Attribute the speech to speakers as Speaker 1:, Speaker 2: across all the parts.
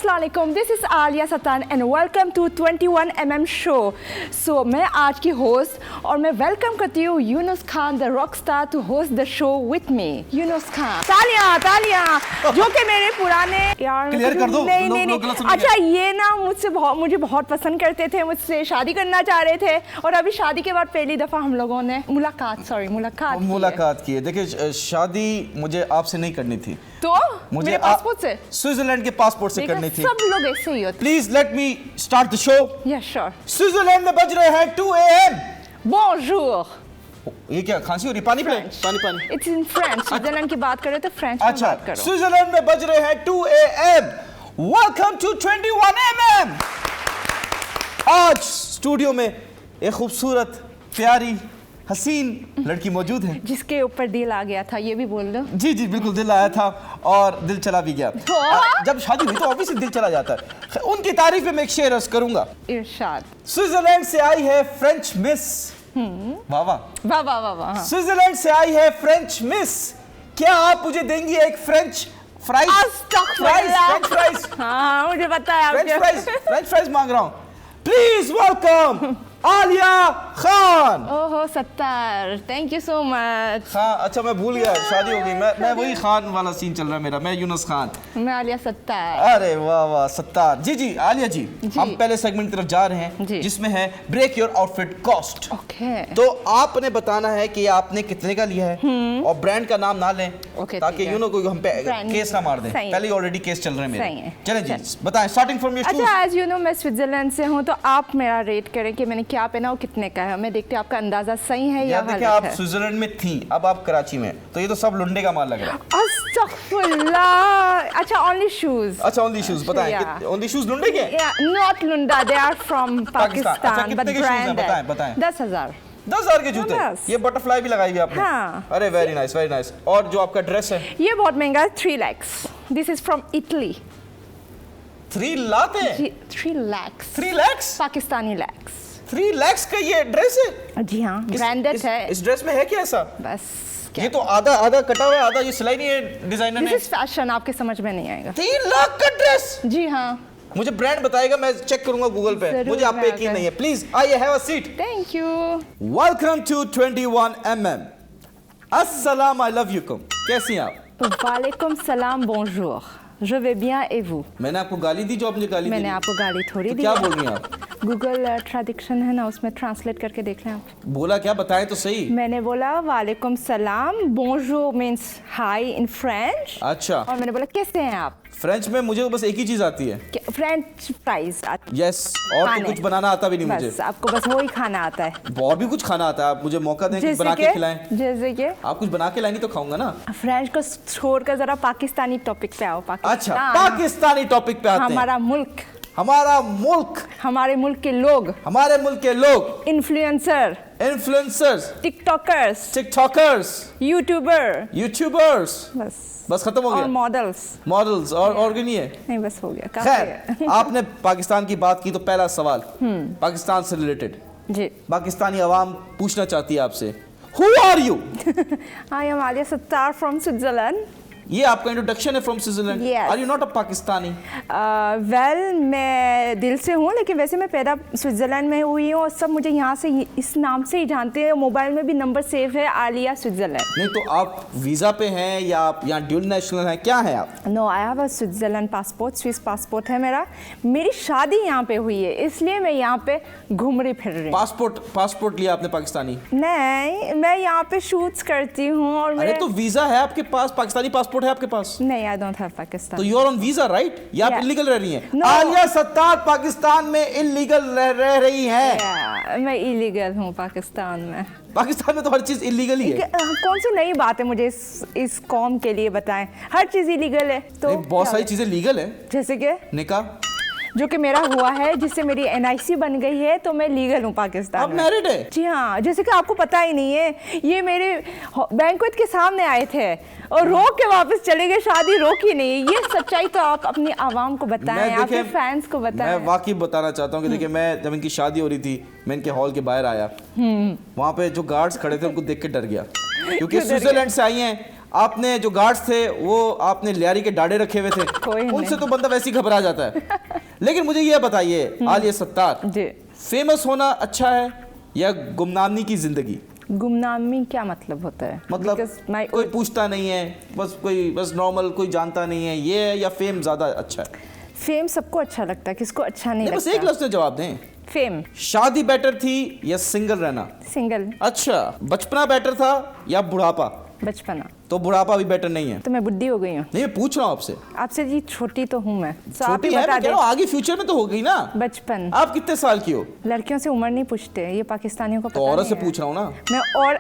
Speaker 1: अस्सलाम वालेकुम, this is Aliya Sattar and welcome to 21mm show. सो मैं आज की होस्ट और मैं वेलकम करती हूँ Younis Khan the rock star to host the show with me. Younis Khan, तालियां तालियां, जो कि मेरे पुराने यार
Speaker 2: क्लियर कर दो,
Speaker 1: नहीं अच्छा ये ना मुझे बहुत पसंद करते थे, मुझसे शादी करना चाह रहे थे और अभी शादी के बाद पहली दफ़ा हम लोगों ने मुलाकात
Speaker 2: की है। देखिए शादी मुझे आपसे नहीं करनी थी,
Speaker 1: तो मुझे पासपोर्ट से,
Speaker 2: स्विट्जरलैंड के पासपोर्ट से करनी थी।
Speaker 1: सब लोग ऐसे ही होते।
Speaker 2: Please let me start the show.
Speaker 1: Yes sure.
Speaker 2: Switzerland में बज रहे हैं 2 AM।
Speaker 1: बोंजूर।
Speaker 2: ये क्या खांसी हो रही? पानी पिलाएं? पानी।
Speaker 1: It's in French. स्विट्जरलैंड की बात करें तो फ्रेंच में बात करो।
Speaker 2: स्विट्जरलैंड में बज रहे हैं 2 AM। Welcome to 21mm। आज स्टूडियो में एक खूबसूरत प्यारी हसीन लड़की मौजूद है
Speaker 1: जिसके ऊपर दिल आ गया था, ये भी बोल दो।
Speaker 2: जी बिल्कुल, दिल आया था और दिल चला भी गया। जब शादी हुई तो ऑब्वियसली दिल चला जाता है। उनकी तारीफ में मैं एक शेर अर्ज करूंगा।
Speaker 1: इरशाद।
Speaker 2: स्विट्जरलैंड से आई है फ्रेंच मिस। वाह वाह। स्विट्जरलैंड से आई है फ्रेंच मिस, क्या आप मुझे देंगी एक फ्रेंच फ्राइज?
Speaker 1: हाँ मुझे पता है।
Speaker 2: फ्रेंच फ्राइज मांग रहा हूँ। Please welcome Aliya Khan.
Speaker 1: ओहो Sattar, thank you so much.
Speaker 2: हाँ अच्छा, मैं भूल गया, शादी हो गई। मैं वही खान वाला सीन चल रहा है मेरा। मैं यूनुस खान।
Speaker 1: मैं आलिया सत्तार।
Speaker 2: अरे वाह सत्तार जी। आलिया जी, हम पहले सेगमेंट की तरफ जा रहे हैं जिसमें है break your outfit cost.
Speaker 1: Okay.
Speaker 2: तो आपने बताना है कि आपने कितने का लिया है और ब्रांड का नाम ना लें, ताकि यू नो कोई हम पे केस ना मार दें। पहले ऑलरेडी केस चल रहे हैं मेरे। चलें जी, बताएं स्टार्टिंग फ्रॉम योर शूज।
Speaker 1: अच्छा, एज यू नो मैं स्विट्जरलैंड से हूँ, तो आप मेरा रेट करें कि मैंने क्या पहना और कितने का है। मैं देखते हैं आपका अंदाजा सही है या गलत है।
Speaker 2: आप स्विट्जरलैंड में थी, अब आप कराची में, तो ये तो सब लुंडे का माल लग रहा है।
Speaker 1: अस्तगफुरुल्लाह। अच्छा ओनली शूज।
Speaker 2: अच्छा ओनली शूज, बताएं ओनली शूज लुंडे के?
Speaker 1: नॉट लुंडा, they are from Pakistan but brand है।
Speaker 2: बताएं
Speaker 1: 10,000
Speaker 2: के जूते। ये बटरफ्लाई भी लगाई हुई आपने?
Speaker 1: हाँ।
Speaker 2: अरे वेरी नाइस। और जो आपका ड्रेस है
Speaker 1: ये बहुत महंगा है, 3 lakhs। This is from Italy.
Speaker 2: 3 lakh है?
Speaker 1: 3 lakhs।
Speaker 2: 3 lakhs
Speaker 1: Pakistani lakhs।
Speaker 2: 3 lakhs का ये ड्रेस है?
Speaker 1: जी हाँ, ब्रांडेड है।
Speaker 2: इस ड्रेस में है क्या ऐसा?
Speaker 1: बस
Speaker 2: ये तो आधा कटा हुआ है, आधा ये सिलाई नहीं है डिजाइनर ने।
Speaker 1: दिस इज फैशन, आपके समझ में नहीं आएगा।
Speaker 2: 3 लाख का ड्रेस?
Speaker 1: जी हाँ।
Speaker 2: मुझे ब्रांड बताएगा, मैं चेक करूंगा गूगल पे। मुझे आप पे यकीन नहीं है। प्लीज आइए, have a seat.
Speaker 1: Thank you.
Speaker 2: Welcome to 21mm। अस्सलाम वालेकुम, कैसी हैं आप?
Speaker 1: वालेकुम सलाम, बोंजूर, je vais bien et vous?
Speaker 2: मैंने आपको गाली दी जो आपने गाली दी?
Speaker 1: मैंने आपको गाली थोड़ी दी।
Speaker 2: क्या बोल रही हैं आप?
Speaker 1: गूगल ट्रांसलेशन है ना, उसमें ट्रांसलेट करके देख लें आप।
Speaker 2: बोला क्या, बताएं तो सही।
Speaker 1: मैंने बोला वालेकुम सलाम, बोंजूर मीन्स हाई इन फ्रेंच।
Speaker 2: अच्छा।
Speaker 1: और मैंने बोला कैसे हैं आप?
Speaker 2: फ्रेंच में मुझे बस एक ही चीज आती है,
Speaker 1: फ्रेंच फ्राइज।
Speaker 2: यस, और तो कुछ बनाना आता भी नहीं मुझे।
Speaker 1: आपको बस वही खाना आता है।
Speaker 2: और भी कुछ खाना आता है, आप मुझे मौका दें कि बना के खिलाएं।
Speaker 1: जैसे कि
Speaker 2: आप कुछ बना के लाएंगी तो खाऊंगा ना।
Speaker 1: फ्रेंच को छोड़कर जरा पाकिस्तानी टॉपिक पे आओ।
Speaker 2: अच्छा, पाकिस्तानी टॉपिक पे आते हैं।
Speaker 1: हमारा मुल्क, हमारे मुल्क के लोग, इन्फ्लुएंसर्स, टिकटॉकर्स, यूट्यूबर्स,
Speaker 2: बस खत्म हो गया।
Speaker 1: और
Speaker 2: मॉडल्स और भी नहीं है?
Speaker 1: नहीं, बस हो गया।
Speaker 2: खैर, आपने पाकिस्तान की बात की तो पहला सवाल पाकिस्तान से रिलेटेड
Speaker 1: जी।
Speaker 2: पाकिस्तानी आवाम पूछना चाहती है आपसे, who are you?
Speaker 1: I am Alia Sattar from Switzerland.
Speaker 2: ये आपका इंट्रोडक्शन है from Switzerland?
Speaker 1: Yes.
Speaker 2: Are you not a Pakistani?
Speaker 1: Well मैं दिल से हूँ, लेकिन वैसे मैं पैदा स्विट्जरलैंड में हुई हूँ और सब मुझे यहाँ से इस नाम से ही जानते हैं। मोबाइल में भी नंबर सेव है आलिया स्विट्जरलैंड।
Speaker 2: नहीं तो आप वीज़ा पे हैं या आप यहाँ ड्यूल नेशनल हैं, क्या है आप?
Speaker 1: No, I have a Switzerland passport, Swiss passport है मेरा। मेरी शादी यहाँ पे हुई है, इसलिए मैं यहाँ पे घूम रही फिर रही।
Speaker 2: पासपोर्ट लिया आपने पाकिस्तानी?
Speaker 1: नहीं, मैं यहाँ पे शूट्स करती हूँ और
Speaker 2: अरे तो वीज़ा है आपके पास, पाकिस्तानी पासपोर्ट है आपके पास?
Speaker 1: नहीं, आई डोंट हैव पाकिस्तान।
Speaker 2: तो you are on visa right? या आप इलीगल रह रही हैं?
Speaker 1: No.
Speaker 2: आलिया सत्तार पाकिस्तान में इलीगल रह रही हैं।
Speaker 1: मैं इलीगल हूँ पाकिस्तान में।
Speaker 2: पाकिस्तान में तो हर चीज इलीगल ही है।
Speaker 1: कौन सी नई बात है मुझे इस कौम के लिए बताएं? हर चीज इलीगल है। तो
Speaker 2: बहुत सारी चीजें लीगल है,
Speaker 1: जैसे कि
Speaker 2: निकाह,
Speaker 1: जो कि मेरा हुआ है, जिससे मेरी NIC बन गई है, तो मैं लीगल हूँ पाकिस्तान में।
Speaker 2: आप मैरिड है?
Speaker 1: जी हाँ, जैसे कि आपको पता ही नहीं है। ये मेरे बैंक्वेट के सामने आए थे और रोक के वापस चले गए, शादी रोकी नहीं। ये सच्चाई तो आप अपनी आवाम को बताएं, आपके फैंस को बताएं।
Speaker 2: मैं वाकई बताना चाहता हूँ कि देखिए, मैं जब इनकी शादी हो रही थी, मैं इनके हॉल के बाहर आया, वहाँ पे जो गार्ड्स खड़े थे उनको देख के डर गया, क्योंकि स्विट्जरलैंड से आई हैं, आपने जो गार्ड्स थे वो आपने लियारी के डाड़े रखे हुए थे,
Speaker 1: कोई नहीं।
Speaker 2: उनसे तो बंदा वैसे ही घबरा जाता है। लेकिन मुझे ये बताइए आलिया सत्तार,
Speaker 1: जी,
Speaker 2: फेमस होना अच्छा है या गुमनामी की जिंदगी?
Speaker 1: गुमनामी क्या मतलब होता है?
Speaker 2: मतलब
Speaker 1: Because my-
Speaker 2: कोई पूछता नहीं है, बस नॉर्मल, कोई जानता नहीं है, ये है, या फेम ज्यादा अच्छा है?
Speaker 1: फेम सबको अच्छा लगता है, किसको अच्छा नहीं
Speaker 2: बस
Speaker 1: लगता?
Speaker 2: एक लफ्ज में जवाब दें।
Speaker 1: फेम।
Speaker 2: शादी बेटर थी या सिंगल रहना?
Speaker 1: सिंगल।
Speaker 2: अच्छा, बचपना बेटर था या बुढ़ापा?
Speaker 1: बचपना।
Speaker 2: तो बुढ़ापा भी बेटर नहीं है?
Speaker 1: तो मैं बुढ़ी हो गई हूँ।
Speaker 2: नहीं, मैं पूछ रहा हूँ आपसे।
Speaker 1: आपसे जी छोटी तो हूँ मैं, तो आप
Speaker 2: छोटी
Speaker 1: ही
Speaker 2: है,
Speaker 1: बता
Speaker 2: मैं कह
Speaker 1: दें।
Speaker 2: रहा हूँ आगे फ्यूचर में तो हो गई ना।
Speaker 1: बचपन।
Speaker 2: आप कितने साल की हो?
Speaker 1: लड़कियों से उम्र नहीं पूछते, ये पाकिस्तानियों को
Speaker 2: तो
Speaker 1: पता
Speaker 2: औरत से
Speaker 1: नहीं है।
Speaker 2: पूछ रहा हूँ ना।
Speaker 1: मैं और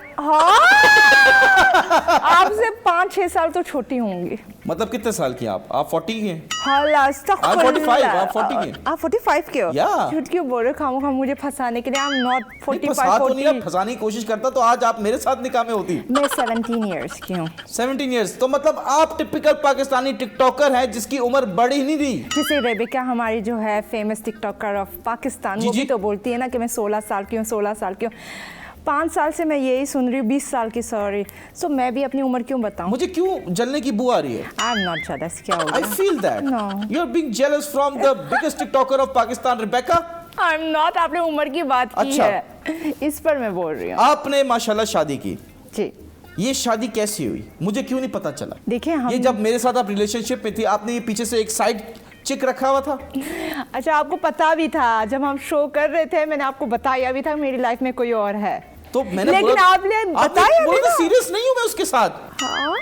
Speaker 1: आपसे 5-6 साल तो छोटी होंगी।
Speaker 2: मतलब कितने साल की हैं आप? आप 40 की हैं?
Speaker 1: हाँ, लास्ट
Speaker 2: आप 45, आप 40 के?
Speaker 1: आप 45 के हो?
Speaker 2: या।
Speaker 1: झूठ क्यों बोल रहे हो खामोखा मुझे फंसाने के लिए? आई एम नॉट
Speaker 2: नहीं,
Speaker 1: 45,
Speaker 2: फंसा तो नहीं, आप
Speaker 1: 40।
Speaker 2: फंसाने की कोशिश करता तो आज आप मेरे साथ निकाह में होती।
Speaker 1: मैं 17 इयर्स की हूँ।
Speaker 2: 17 इयर्स, तो मतलब आप टिपिकल पाकिस्तानी टिकटॉकर हैं जिसकी उम्र बढ़ ही नहीं रही।
Speaker 1: जैसे रेबिका हमारी जो है फेमस टिकटॉकर ऑफ पाकिस्तान,
Speaker 2: जी,
Speaker 1: वो
Speaker 2: जी।
Speaker 1: भी तो बोलती है ना कि मैं 16 साल की हूँ, 16 साल की हूँ। 5 साल से मैं यही सुन रही हूँ, 20 साल की, सॉरी। सो मैं भी अपनी उम्र क्यों बताऊँ?
Speaker 2: मुझे क्यों जलने की बू आ रही है?
Speaker 1: आई एम नॉट जेलस। क्या हो
Speaker 2: I
Speaker 1: गया?
Speaker 2: feel that.
Speaker 1: No.
Speaker 2: You're being jealous from the biggest TikToker of Pakistan, Rebecca.
Speaker 1: I am not. आपने उम्र की बात की
Speaker 2: अच्छा।
Speaker 1: है, इस पर मैं बोल रही हूँ।
Speaker 2: आपने माशाल्लाह शादी की,
Speaker 1: जी,
Speaker 2: ये शादी कैसी हुई? मुझे क्यों नहीं पता चला?
Speaker 1: देखिए हम
Speaker 2: ये जब मेरे साथ आप रिलेशनशिप में थी, आपने ये पीछे से एक साइड चिक रखा हुआ था।
Speaker 1: अच्छा, आपको पता भी था जब हम शो कर रहे थे, मैंने आपको बताया भी था मेरी लाइफ में कोई और है।
Speaker 2: तो मैंने
Speaker 1: लेकिन
Speaker 2: बोला,
Speaker 1: आपने बताया
Speaker 2: बोला
Speaker 1: नहीं ना।
Speaker 2: सीरियस नहीं हूं मैं उसके साथ।
Speaker 1: हाँ,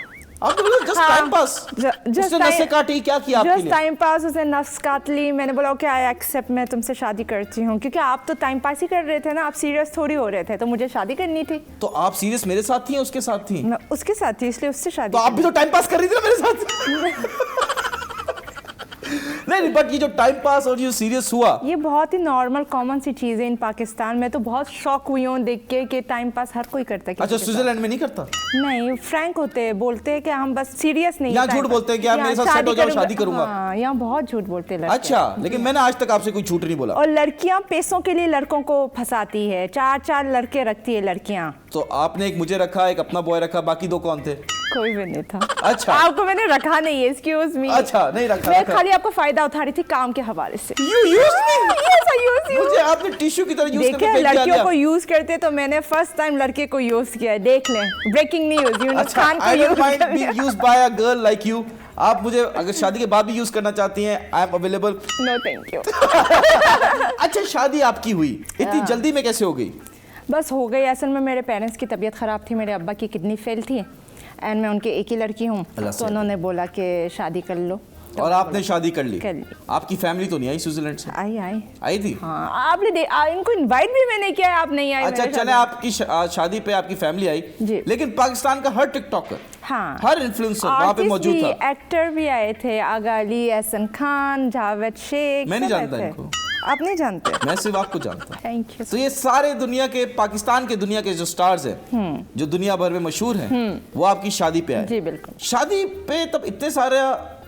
Speaker 2: आपने बोला जस्ट
Speaker 1: हाँ।
Speaker 2: Time pass. उसने नसें काटी, क्या किया आपके
Speaker 1: जस्ट
Speaker 2: लिए?
Speaker 1: टाइम पास, उसने नफ्स काट ली। मैंने बोला ओके आई एक्सेप्ट, मैं तुमसे शादी करती हूँ, क्योंकि आप तो टाइम पास ही कर रहे थे ना, आप सीरियस थोड़ी हो रहे थे, तो मुझे शादी करनी थी।
Speaker 2: तो आप सीरियस मेरे साथ थी या उसके साथ थी?
Speaker 1: मैं उसके साथ थी, इसलिए उससे शादी
Speaker 2: तो आप भी तो टाइम पास कर रही थी ना मेरे साथ। नहीं, बट ये जो टाइम पास और ये सीरियस हुआ,
Speaker 1: ये बहुत ही नॉर्मल कॉमन सी चीज़ है इन पाकिस्तान में। तो बहुत शॉक हुई हूँ देख के कि टाइम पास हर कोई करता है। किसी
Speaker 2: अच्छा,
Speaker 1: के साथ।
Speaker 2: स्विट्जरलैंड में नहीं करता?
Speaker 1: नहीं, फ्रैंक होते हैं, बोलते हैं कि हम बस सीरियस नहीं।
Speaker 2: यहाँ
Speaker 1: time
Speaker 2: झूठ
Speaker 1: pass।
Speaker 2: बोलते हैं कि आप
Speaker 1: यहाँ
Speaker 2: मेरे साथ सेट हो जाओ,
Speaker 1: करूंगा।
Speaker 2: शादी करूंगा।
Speaker 1: हाँ, यहाँ बहुत झूठ बोलते हैं लड़के।
Speaker 2: अच्छा, लेकिन मैंने आज तक आपसे कोई झूठ नहीं बोला।
Speaker 1: और लड़कियां पैसों के लिए लड़कों को फंसाती है, 4-4 लड़के रखती है लड़कियां।
Speaker 2: तो आपने एक मुझे रखा, एक अपना बॉय रखा, बाकी 2 कौन थे?
Speaker 1: कोई भी नहीं था।
Speaker 2: अच्छा।
Speaker 1: आपको मैंने रखा नहीं है, एक्सक्यूज मी।
Speaker 2: अच्छा, नहीं रखा,
Speaker 1: मैं
Speaker 2: रखा।
Speaker 1: खाली आपको फायदा उठा रही थी काम के हवाले से।
Speaker 2: You used me?
Speaker 1: Yes, I use you।
Speaker 2: मुझे आपने टिश्यू की तरह यूज करके
Speaker 1: देखिए,
Speaker 2: फेंक दिया
Speaker 1: लड़कियों को
Speaker 2: लिया।
Speaker 1: यूज करते तो मैंने फर्स्ट टाइम लड़के को यूज किया है। देख लें, ब्रेकिंग न्यूज, यूनुस
Speaker 2: अच्छा,
Speaker 1: खान
Speaker 2: I
Speaker 1: को
Speaker 2: don't
Speaker 1: यूज
Speaker 2: mind
Speaker 1: कर
Speaker 2: being
Speaker 1: लिया।
Speaker 2: used by a girl like you. आप मुझे अगर शादी के बाद भी यूज करना चाहती हैं, I am available.
Speaker 1: No thank you.
Speaker 2: अच्छा, शादी आपकी हुई इतनी जल्दी में कैसे हो गई?
Speaker 1: बस हो गई। असल में मेरे पेरेंट्स की तबीयत ख़राब थी, मेरे अब्बा की किडनी फेल थी, एंड मैं उनके एक ही लड़की हूँ,
Speaker 2: अल्लाह
Speaker 1: तो
Speaker 2: से।
Speaker 1: उन्होंने बोला कि शादी कर लो। तो
Speaker 2: और
Speaker 1: मैंने
Speaker 2: आपने शादी कर ली?
Speaker 1: कर ली।
Speaker 2: आपकी फैमिली तो नहीं आई स्विट्जरलैंड से?
Speaker 1: आई आई
Speaker 2: आई थी?
Speaker 1: हाँ, आपने इनको इनवाइट भी मैंने किया है, आप नहीं आए।
Speaker 2: अच्छा,
Speaker 1: मेरे
Speaker 2: चले,
Speaker 1: शादी।
Speaker 2: आपकी शादी पे आपकी फैमिली आई,
Speaker 1: जी।
Speaker 2: लेकिन पाकिस्तान का हर टिकटॉकर,
Speaker 1: हाँ,
Speaker 2: हर इन्फ्लुएंसर वहां पे
Speaker 1: आर्टिस्ट
Speaker 2: मौजूद
Speaker 1: भी,
Speaker 2: था।
Speaker 1: एक्टर भी आए थे, आगा अली, एहसन खान, जावेद शेख।
Speaker 2: मैं नहीं
Speaker 1: सब आए
Speaker 2: जानता
Speaker 1: थे।
Speaker 2: इनको।
Speaker 1: आप नहीं जानते?
Speaker 2: मैं सिर्फ आपको जानता हूँ।
Speaker 1: Thank you.
Speaker 2: तो ये सारे दुनिया के, पाकिस्तान के दुनिया के जो स्टार्स हैं, जो दुनिया भर में मशहूर हैं, वो आपकी शादी पे आए।
Speaker 1: जी बिल्कुल।
Speaker 2: शादी पे तब इतने सारे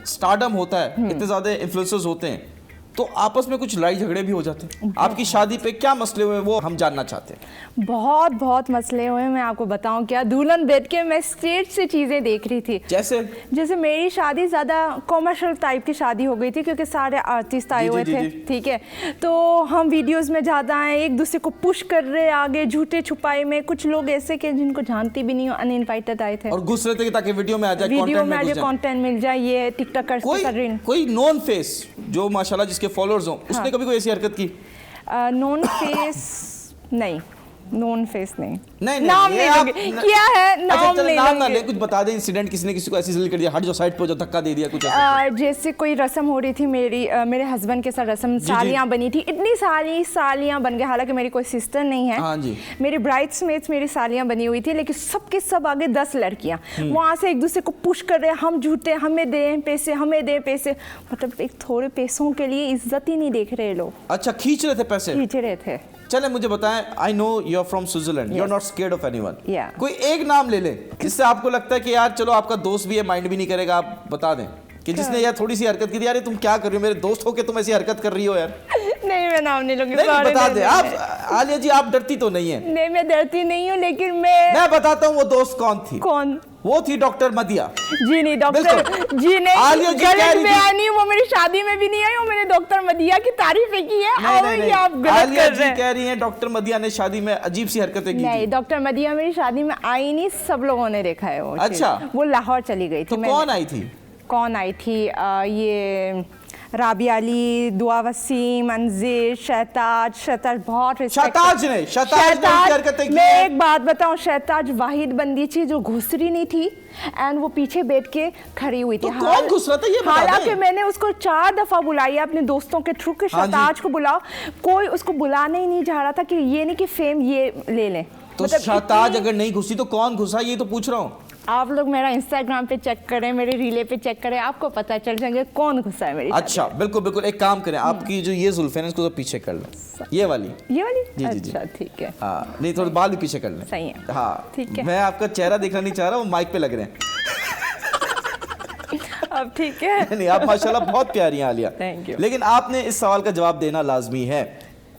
Speaker 2: स्टारडम होता है, इतने ज्यादा इन्फ्लुएंसर्स होते हैं, तो आपस में कुछ लड़ाई झगड़े भी हो जाते हैं। आपकी शादी पे क्या मसले हुए वो हम जानना चाहते हैं।
Speaker 1: बहुत बहुत मसले हुए, मैं आपको बताऊं क्या। दुल्हन बैठ के मैं स्टेज से चीज़ें देख रही थी। जैसे मेरी शादी ज़्यादा कॉमर्शियल टाइप की शादी हो गई थी, क्योंकि सारे आर्टिस्ट आए
Speaker 2: जी,
Speaker 1: हुए
Speaker 2: जी,
Speaker 1: थे,
Speaker 2: जी।
Speaker 1: ठीक है। तो हम वीडियोस में ज़्यादा आए, एक दूसरे को पुश कर रहे आगे, झूठे छुपाए में। कुछ लोग ऐसे के जिनको जानती भी नहीं हो, अनइनवाइटेड आए थे,
Speaker 2: और घुस रहे थे कि ताकि वीडियो में आ जाए,
Speaker 1: वीडियो
Speaker 2: कंटेंट
Speaker 1: में
Speaker 2: में
Speaker 1: आज
Speaker 2: घुस जाए।
Speaker 1: कंटेंट मिल जाए। ये टिकटॉकर कर रही
Speaker 2: कोई
Speaker 1: हूँ।
Speaker 2: कोई नॉन फेस जो माशाल्लाह जिसके फॉलोअर्स हो, उसने कभी कोई ऐसी हरकत की?
Speaker 1: नॉन फेस नहीं, नॉन फेस नहीं।
Speaker 2: नहीं,
Speaker 1: नाम
Speaker 2: ये
Speaker 1: नहीं
Speaker 2: आप-
Speaker 1: लूंगी। क्या है,
Speaker 2: अच्छा,
Speaker 1: नाम
Speaker 2: चलो,
Speaker 1: नहीं
Speaker 2: नाम ना
Speaker 1: लूंगी।
Speaker 2: ले, कुछ बता दे इंसिडेंट, किसी ने किसी को ऐसी जल्दी कर दिया, हट जो साइड पे, जो धक्का दे दिया, कुछ ऐसा।
Speaker 1: जैसे कोई रस्म हो रही थी मेरे हस्बैंड के साथ रस्म,
Speaker 2: जी।
Speaker 1: सालियाँ बनी थी, इतनी सारी सालियाँ बन गए। हालांकि मेरी कोई सिस्टर नहीं है,
Speaker 2: हाँ जी।
Speaker 1: मेरी ब्राइड्समेड्स मेरी सालियाँ बनी हुई थी, लेकिन सबके सब आगे 10 लड़कियाँ वहाँ से एक दूसरे को पुश कर रहे हैं, हम झूठे, हमें दें पैसे, हमें दें पैसे। मतलब एक थोड़े पैसों के लिए इज्जत ही नहीं देख रहे लोग,
Speaker 2: अच्छा, खींच रहे थे पैसे?
Speaker 1: खींच रहे थे।
Speaker 2: चले, मुझे बताएं, I know you are from Switzerland, you are not scared of anyone.
Speaker 1: Yeah.
Speaker 2: कोई एक नाम ले ले जिससे आपको लगता है कि यार चलो आपका दोस्त भी है, माइंड भी नहीं करेगा, आप बता दें। कि जिसने यार थोड़ी सी हरकत की थी, यार ये तुम क्या कर रही हो, मेरे दोस्त हो के तुम ऐसी हरकत कर रही हो यार?
Speaker 1: नहीं मैं नाम नहीं लूंगी,
Speaker 2: नहीं
Speaker 1: sorry,
Speaker 2: बता
Speaker 1: नहीं,
Speaker 2: दे
Speaker 1: नहीं,
Speaker 2: आप। आलिया जी आप डरती तो नहीं है?
Speaker 1: नहीं मैं डरती नहीं हूँ, लेकिन मैं
Speaker 2: बताता हूँ वो दोस्त कौन थी।
Speaker 1: कौन?
Speaker 2: वो थी डॉक्टर मदिया।
Speaker 1: जी नहीं डॉक्टर जी नहीं,
Speaker 2: आलिया जी कह
Speaker 1: गलत
Speaker 2: रही थी-
Speaker 1: बयानी, वो मेरी शादी में भी नहीं आई, वो मैंने डॉक्टर मदिया की तारीफें की है।
Speaker 2: नहीं,
Speaker 1: और
Speaker 2: नहीं,
Speaker 1: ये
Speaker 2: नहीं।
Speaker 1: आप गलत
Speaker 2: आलिया
Speaker 1: कर
Speaker 2: जी
Speaker 1: रहे हैं।
Speaker 2: कह रही हैं डॉक्टर मदिया ने शादी में अजीब सी हरकतें की
Speaker 1: नहीं
Speaker 2: थी।
Speaker 1: डॉक्टर मदिया मेरी शादी में आई नहीं, सब लोगों ने देखा है वो चीज़।
Speaker 2: अच्छा।
Speaker 1: वो लाहौर चली गई थी।
Speaker 2: तो कौन आई थी?
Speaker 1: कौन आई थी? ये राबिया अली, दुआ वसीम, अंजीर, शहताज बहुत
Speaker 2: शहताज ने उनकी हरकतें की
Speaker 1: मैं
Speaker 2: हैं।
Speaker 1: एक बात बताऊं, शहताज वाहिद बंदी थी जो घुसरी नहीं थी, एंड वो पीछे बैठ के खड़ी हुई थी।
Speaker 2: तो कौन घुस रहा था ये बता
Speaker 1: हालांकि
Speaker 2: दें।
Speaker 1: मैंने उसको 4 दफा बुलाया अपने दोस्तों के थ्रू कि
Speaker 2: हाँ जी।
Speaker 1: शहताज को बुलाओ, कोई उसको बुलाने ही नहीं जा रहा था कि ये नहीं कि फेम ये ले लें।
Speaker 2: तो
Speaker 1: मतलब
Speaker 2: शहताज
Speaker 1: इतनी-
Speaker 2: अगर नहीं घुसी तो कौन घुसा, ये तो पूछ रहा हूँ।
Speaker 1: आप लोग मेरा इंस्टाग्राम पे चेक करें, मेरे रीले पे चेक करें, आपको पता चल जाएंगे कौन घुसा है मेरी
Speaker 2: अच्छा बिल्कुल बिल्कुल, एक काम करें, आपकी जो ये जुल्फे हैं इसको तो पीछे कर लें, ये वाली।
Speaker 1: ये वाली?
Speaker 2: जी, जी, जी।
Speaker 1: अच्छा ठीक है,
Speaker 2: हाँ नहीं, थोड़े बाल भी पीछे कर लें।
Speaker 1: सही है।
Speaker 2: हाँ
Speaker 1: ठीक है।
Speaker 2: मैं आपका चेहरा देखना नहीं चाह रहा, वो माइक पे लग रहे हैं।
Speaker 1: अब ठीक है।
Speaker 2: नहीं आप माशाल्लाह बहुत प्यारी हैं आलिया।
Speaker 1: Thank you।
Speaker 2: लेकिन आपने इस सवाल का जवाब देना लाजमी है।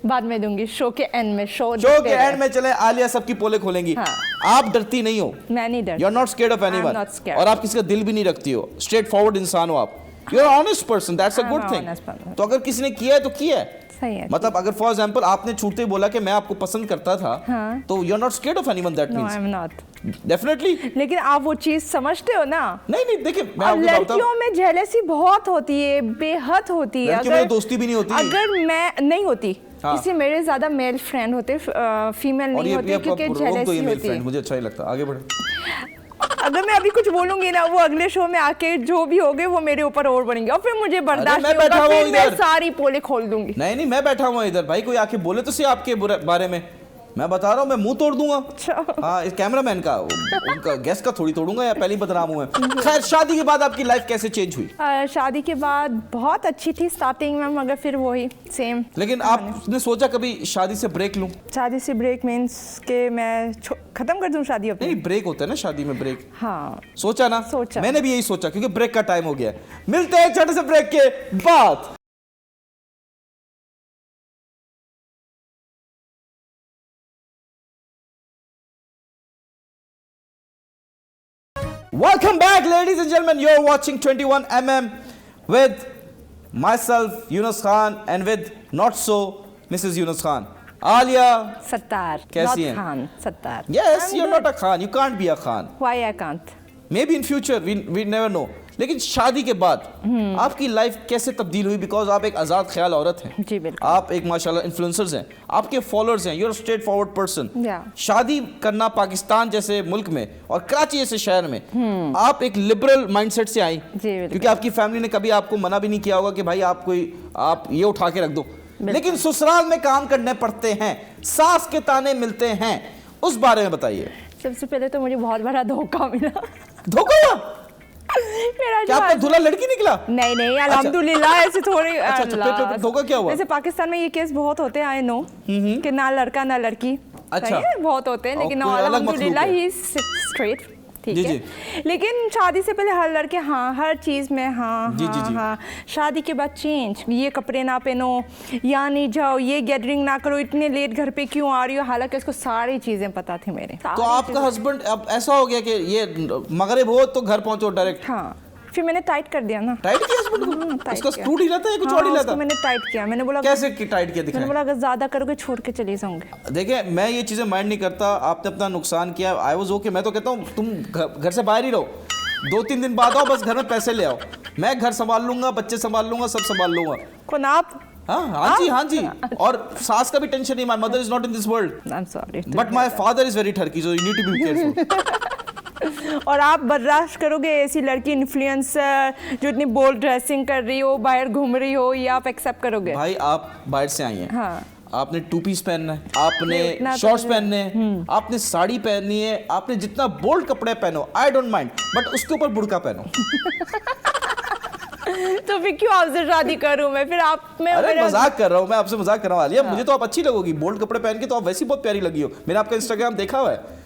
Speaker 1: बाद में दूंगी, शो के एंड में। शो
Speaker 2: के एंड में चले, आलिया सबकी पोले खोलेंगी।
Speaker 1: हाँ।
Speaker 2: आप डरती नहीं हो,
Speaker 1: मैं नहीं डरती।
Speaker 2: You are not scared of anyone,
Speaker 1: not scared।
Speaker 2: और आप किसी का दिल भी नहीं रखती हो, स्ट्रेट फॉरवर्ड इंसान हो आप, you are honest person, that's a
Speaker 1: I'm
Speaker 2: good
Speaker 1: an
Speaker 2: thing.
Speaker 1: honest person।
Speaker 2: तो अगर किसी ने किया है तो किया है।
Speaker 1: सही है।
Speaker 2: मतलब अगर फॉर एग्जांपल आपने छूटते ही बोला कि मैं आपको पसंद करता था,
Speaker 1: हाँ।
Speaker 2: तो you are not scared of anyone, that
Speaker 1: no I
Speaker 2: means
Speaker 1: am not.
Speaker 2: Definitely.
Speaker 1: लेकिन आप वो चीज समझते हो ना,
Speaker 2: नहीं नहीं देखिए मैं
Speaker 1: और
Speaker 2: आपको बताता हूं,
Speaker 1: लड़कियों में जेलसी बहुत होती है, बेहद होती है।
Speaker 2: लड़कियों में दोस्ती भी नहीं होती।
Speaker 1: अगर मैं नहीं होती,
Speaker 2: हाँ।
Speaker 1: इसलिए मेरे ज्यादा मेल फ्रेंड होते, फीमेल
Speaker 2: और
Speaker 1: नहीं होते, क्योंकि
Speaker 2: रोक दो ये
Speaker 1: जेलसी
Speaker 2: मेल
Speaker 1: होती
Speaker 2: फ्रेंड,
Speaker 1: है।
Speaker 2: मुझे अच्छा नहीं लगता, आगे बढ़े।
Speaker 1: अगर मैं अभी कुछ बोलूंगी ना, वो अगले शो में आके जो भी होगे वो मेरे ऊपर और बनेंगे, और फिर मुझे बर्दाश्त
Speaker 2: मैं
Speaker 1: नहीं होगा,
Speaker 2: बैठा हुआ
Speaker 1: फिर मैं
Speaker 2: इधर।
Speaker 1: सारी पोले खोल दूंगी।
Speaker 2: नहीं नहीं मैं बैठा हुआ इधर, भाई कोई आके बोले तो सही आपके बारे में, मैं बता रहा हूँ मैं मुंह तोड़ दूंगा।
Speaker 1: अच्छा।
Speaker 2: हाँ इस कैमरामैन का, उनका गेस्ट का थोड़ी तोड़ूंगा, या पहले ही बदनाम हुआ है। खैर शादी के बाद आपकी लाइफ कैसे चेंज हुई?
Speaker 1: शादी के बाद बहुत अच्छी थी स्टार्टिंग में, मगर फिर वही सेम।
Speaker 2: लेकिन आपने सोचा कभी शादी से ब्रेक लूं?
Speaker 1: शादी से ब्रेक मीन्स के मैं खत्म कर दूं शादी अपनी?
Speaker 2: नहीं ब्रेक होता है ना शादी में, ब्रेक
Speaker 1: हाँ
Speaker 2: सोचा ना?
Speaker 1: सोचा।
Speaker 2: मैंने भी यही सोचा, क्योंकि ब्रेक का टाइम हो गया है। मिलते हैं छोटे से ब्रेक के बाद। Welcome back, ladies and gentlemen. You're watching 21mm with myself, Yunus Khan, and with not so Mrs. Yunus Khan. Alia,
Speaker 1: Sattar,
Speaker 2: कैसी
Speaker 1: not
Speaker 2: हैं?
Speaker 1: Khan, Sattar.
Speaker 2: yes,
Speaker 1: I'm
Speaker 2: you're
Speaker 1: good.
Speaker 2: not a Khan. You can't be a Khan.
Speaker 1: Why I can't?
Speaker 2: Maybe in future, we never know. लेकिन शादी के बाद आपकी life कैसे तब्दील हुई? बिकॉज आप एक आज़ाद ख्याल औरत हैं।
Speaker 1: जी बिल्कुल।
Speaker 2: आप एक माशाल्लाह इन्फ्लुएंसर्स हैं, आपके फॉलोअर्स हैं, you are straightforward person.
Speaker 1: Yeah.
Speaker 2: शादी करना पाकिस्तान जैसे मुल्क में और कराची जैसे शहर में, आप एक लिबरल माइंडसेट से आई,
Speaker 1: जी बिल्कुल।
Speaker 2: क्योंकि आपकी फैमिली ने कभी आपको मना भी नहीं किया होगा कि भाई आप ये उठा के रख दो। लेकिन ससुराल में काम करने पड़ते हैं, सास के ताने मिलते हैं, उस बारे में बताइए।
Speaker 1: सबसे पहले तो मुझे बहुत बड़ा धोखा मिला।
Speaker 2: धोखा हुआ?
Speaker 1: मेरा
Speaker 2: क्या आपका दूल्हा लड़की निकला?
Speaker 1: नहीं नहीं अल्हम्दुलिल्लाह, ऐसे थोड़ी।
Speaker 2: अच्छा,
Speaker 1: अल्लाह।
Speaker 2: धोखा क्या हुआ?
Speaker 1: वैसे पाकिस्तान में ये केस बहुत होते हैं, आई नो, कि ना लड़का ना लड़की।
Speaker 2: अच्छा।
Speaker 1: सही है, बहुत होते हैं, लेकिन
Speaker 2: कोई अलग
Speaker 1: अल्हम्दुलिल्लाह
Speaker 2: मखलूक है।
Speaker 1: ही स्ट्रेट। ठीक
Speaker 2: जी,
Speaker 1: है। लेकिन शादी से पहले हर लड़के हाँ, हर चीज में हाँ
Speaker 2: जी, जी,
Speaker 1: हाँ
Speaker 2: जी।
Speaker 1: हाँ। शादी के बाद चेंज, ये कपड़े ना पहनो, यहाँ नहीं जाओ, ये गैदरिंग ना करो, इतने लेट घर पे क्यों आ रही हो, हालांकि उसको सारी चीजें पता थी मेरे।
Speaker 2: तो आपका हस्बैंड अब ऐसा हो गया कि ये मगरिब हो तो घर पहुंचो डायरेक्ट?
Speaker 1: हाँ, फिर मैंने टाइट कर दिया ना।
Speaker 2: टाइट किया हस्बैंड को?
Speaker 1: टाइट
Speaker 2: उसका
Speaker 1: किया।
Speaker 2: स्क्रू ढीला था या कुछ
Speaker 1: हाँ,
Speaker 2: और ढीला
Speaker 1: उसको
Speaker 2: था?
Speaker 1: मैंने टाइट किया। मैंने बोला
Speaker 2: कैसे टाइट किया
Speaker 1: मैंने
Speaker 2: दिखाएं?
Speaker 1: बोला अगर ज्यादा करोगे छोड़ के चली जाऊंगी।
Speaker 2: देखिए मैं ये चीजें माइंड नहीं करता, आपने अपना नुकसान किया, आई वाज ओके। मैं तो कहता हूँ तुम घर से बाहर ही रहो, 2-3 दिन बाद आओ, बस घर में पैसे ले आओ, मैं घर संभाल लूंगा, बच्चे संभाल लूंगा, सब संभाल लूंगा।
Speaker 1: कौन आप?
Speaker 2: हाँ जी हाँ जी। और सास का भी टेंशन नहीं, my mother is not in this world,
Speaker 1: I am sorry
Speaker 2: but my father is very ठरकी, so you need to be careful.
Speaker 1: और आप बर्दाश्त करोगे ऐसी लड़की इन्फ्लुएंसर जो इतनी बोल्ड ड्रेसिंग कर रही हो, बाहर घूम रही हो, ये आप एक्सेप्ट करोगे?
Speaker 2: भाई आप बाहर से आई हैं,
Speaker 1: हाँ।
Speaker 2: आपने 2 पीस पहनना है, आपने
Speaker 1: इतना तो
Speaker 2: शॉर्ट्स
Speaker 1: मुझे-
Speaker 2: पहनने हैं, आपने साड़ी पहननी है, आपने जितना बोल्ड कपड़े पहनो आई डोंट माइंड, बट उसके ऊपर बुर्का पहनो।
Speaker 1: तो फिर क्यों आपसे शादी करूं मैं? फिर आप मैं
Speaker 2: अरे
Speaker 1: मेरा-
Speaker 2: मजाक कर रहा हूँ, मैं आपसे मजाक कर रहा हूँ आलिया, मुझे तो आप अच्छी लगोगी, बोल्ड कपड़े पहन के तो आप वैसी बहुत प्यारी लगी हो, मैंने आपका इंस्टाग्राम देखा हुआ है।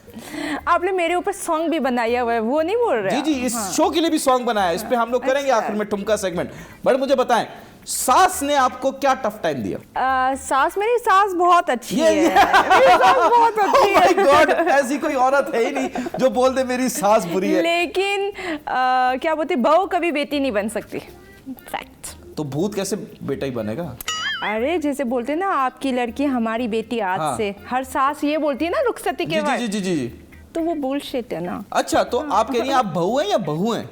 Speaker 1: आपने मेरे ऊपर सॉन्ग भी बनाया हुआ है, वो नहीं बोल रहे?
Speaker 2: जी इस शो के लिए भी सॉन्ग बनाया है, इस पे हम लोग करेंगे
Speaker 1: अच्छा।
Speaker 2: आखिर में ठुमका सेगमेंट। बट मुझे बताएं, सास ने आपको क्या टफ टाइम दिया?
Speaker 1: मेरी सास बहुत अच्छी है।
Speaker 2: ये
Speaker 1: मेरी सास बहुत अच्छी
Speaker 2: Oh my
Speaker 1: है।
Speaker 2: God, ऐसी कोई औरत है ही नहीं जो बोल दे मेरी सास बुरी है।
Speaker 1: लेकिन क्या बोलते, बहू कभी बेटी नहीं बन सकती। फैक्ट।
Speaker 2: तो भूत कैसे बेटा ही बनेगा?
Speaker 1: अरे जैसे बोलते हैं ना, आपकी लड़की हमारी बेटी आज
Speaker 2: हाँ।
Speaker 1: से, हर सास ये बोलती है ना रुखसती के बाद,
Speaker 2: जी।
Speaker 1: तो वो बुलशिट है ना।
Speaker 2: अच्छा, तो आप कह रही हैं आप बहू हैं या बहू हैं?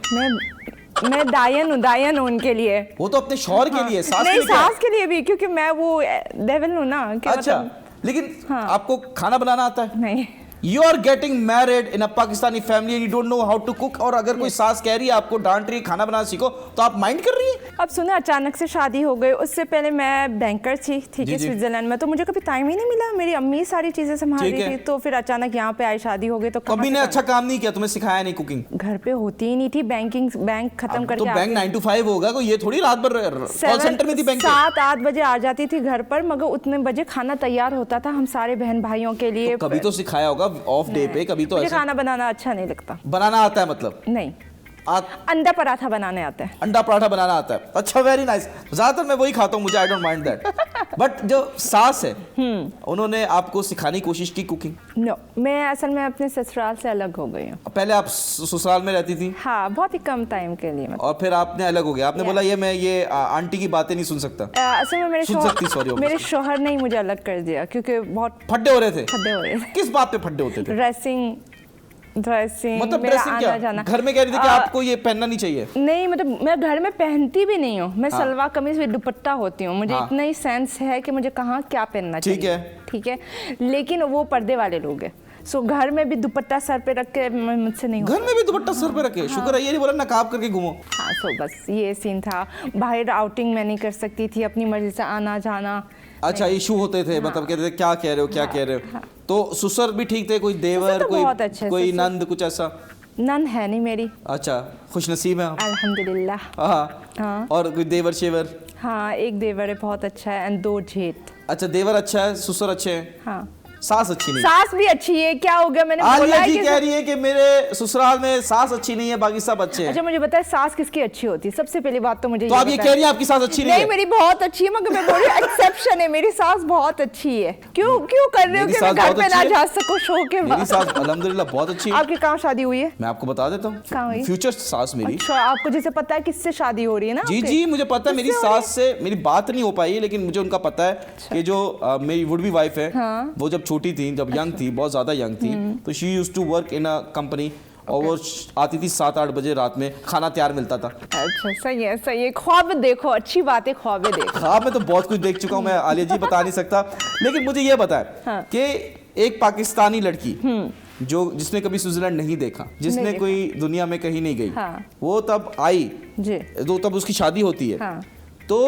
Speaker 1: मैं दायन हूँ उनके लिए।
Speaker 2: वो तो अपने शौहर के लिए, सास के
Speaker 1: नहीं,
Speaker 2: लिए क्या है?
Speaker 1: सास के लिए भी, क्योंकि मैं वो डेविल हूँ ना कि
Speaker 2: अच्छा,
Speaker 1: मतलब,
Speaker 2: लेकिन
Speaker 1: हाँ।
Speaker 2: आपको खाना बनाना आता है?
Speaker 1: नहीं।
Speaker 2: You are getting married in a Pakistani family and you don't know how to cook। और अगर कोई सास कह रही है आपको, डांट रही है खाना बनाना सीखो, तो आप माइंड कर रही है?
Speaker 1: अब सुना, अचानक से शादी हो गई, उससे पहले मैं बैंकर थी, ठीक है, स्विट्जरलैंड में, तो मुझे कभी टाइम ही नहीं मिला। मेरी अम्मी सारी चीजें संभाल रही थी, तो फिर अचानक यहाँ पे आई, शादी हो गई, तो
Speaker 2: कभी ने अच्छा काम नहीं किया, तुम्हें सिखाया नहीं कुकिंग?
Speaker 1: घर पे होती ही नहीं थी, बैंक खत्म करके
Speaker 2: तो बैंक 9 to 5 होगा, कोई ये थोड़ी रात भर कॉल सेंटर में थी बैंक?
Speaker 1: 7-8 बजे आ जाती थी घर पर, मगर उतने बजे खाना तैयार होता था हम सारे बहन भाइयों के लिए।
Speaker 2: कभी तो सिखाया होगा ऑफ डे पे, कभी तो
Speaker 1: मुझे
Speaker 2: ऐसा
Speaker 1: खाना बनाना अच्छा नहीं लगता।
Speaker 2: बनाना आता है मतलब?
Speaker 1: नहीं, अंडा पराठा बनाने आता है।
Speaker 2: अंडा पराठा बनाना आता है? अच्छा, वेरी नाइस। ज्यादातर मैं वही खाता हूँ, मुझे I don't mind that. But जो सास है, उन्होंने आपको सिखाने की कोशिश की कुकिंग?
Speaker 1: नो, मैं असल में अपने ससुराल से अलग हो गई हूँ।
Speaker 2: पहले आप ससुराल में रहती थी?
Speaker 1: हाँ, बहुत ही कम टाइम के लिए।
Speaker 2: और फिर आपने अलग हो गया, आपने बोला मैं ये आंटी की बातें नहीं सुन सकता।
Speaker 1: असल में मेरे शौहर ने ही मुझे अलग कर दिया, क्योंकि बहुत
Speaker 2: फड्डे हो रहे थे। किस बात पे फड्डे होते थे?
Speaker 1: ड्रेसिंग
Speaker 2: मतलब
Speaker 1: मेरा
Speaker 2: ड्रेसिंग
Speaker 1: आना
Speaker 2: क्या?
Speaker 1: जाना।
Speaker 2: घर में कह रही थी कि आपको ये पहनना नहीं चाहिए?
Speaker 1: नहीं, मतलब मैं घर में पहनती भी नहीं हूँ। मैं सलवार कमीज में दुपट्टा होती हूँ। मुझे इतना ही सेंस है कि मुझे कहाँ क्या पहनना चाहिए। ठीक है, लेकिन वो पर्दे वाले लोग हैं, सो घर में भी दुपट्टा सर पे रख के मुझसे नहीं होता।
Speaker 2: घर में भी दुपट्टा सर पे रखे? शुक्र है ये नहीं बोला नकाब करके घूमो।
Speaker 1: हाँ, सो बस ये सीन था। बाहर आउटिंग मैं नहीं कर सकती थी, अपनी मर्जी से आना जाना।
Speaker 2: अच्छा, इशू होते थे, मतलब कहते थे क्या कह रहे हो, क्या कह रहे हो। तो ससुर भी ठीक थे? कोई देवर, कोई नंद, कुछ ऐसा?
Speaker 1: नंद है नहीं मेरी।
Speaker 2: अच्छा, खुश नसीब है आप?
Speaker 1: अल्हम्दुलिल्लाह।
Speaker 2: हाँ। और कोई देवर शेवर?
Speaker 1: हाँ, एक देवर है, बहुत अच्छा है, एंड 2 जेठ।
Speaker 2: अच्छा, देवर अच्छा है, ससुर अच्छे हैं।
Speaker 1: हाँ।
Speaker 2: सास अच्छी नहीं?
Speaker 1: सास भी अच्छी है। क्या हो गया, मैंने बोला
Speaker 2: आलिया जी
Speaker 1: कि
Speaker 2: कह रही है कि मेरे ससुराल में सास अच्छी नहीं है, बाकी सब अच्छे हैं।
Speaker 1: अच्छा, मुझे बताए सास किसकी अच्छी होती है? सबसे पहली बात तो मुझे
Speaker 2: तो आप ये कह रही हैं आपकी सास अच्छी नहीं है?
Speaker 1: नहीं, मेरी बहुत अच्छी है, मगर मैं बोल रही हूँ एक्सेप्शन है, मेरी सास बहुत अच्छी है। क्यों कर रहे हो कि मैं घर पे ना जा सकूं शो के बाद?
Speaker 2: मेरी सास अल्हम्दुलिल्लाह बहुत अच्छी है।
Speaker 1: आपकी कहाँ शादी हुई है?
Speaker 2: मैं आपको बता देता हूँ,
Speaker 1: कहाँ हुई?
Speaker 2: फ्यूचर सास मेरी।
Speaker 1: अच्छा, आपको जैसे पता है किससे शादी हो रही है ना?
Speaker 2: जी, मुझे पता है। मेरी सास से मेरी बात नहीं हो पाई, लेकिन मुझे उनका पता है कि जो मेरी वुड बी वाइफ है, वो जब छोटी थी, जब यंग थी, बहुत ज्यादा यंग थी, तो she used to work in a company, और वो आती थी 7-8 बजे रात में, खाना तैयार मिलता था।
Speaker 1: अच्छा, सही है। ख्वाब देखो, अच्छी बात है, ख्वाब देखो।
Speaker 2: ख्वाब में तो बहुत कुछ देख चुका हूँ मैं, आलिया जी बता नहीं सकता। लेकिन मुझे ये बताया कि एक पाकिस्तानी लड़की जिसने कभी स्विट्जरलैंड नहीं देखा, जिसने कोई दुनिया में कहीं नहीं गई, वो तब आई तो तब उसकी शादी होती है, तो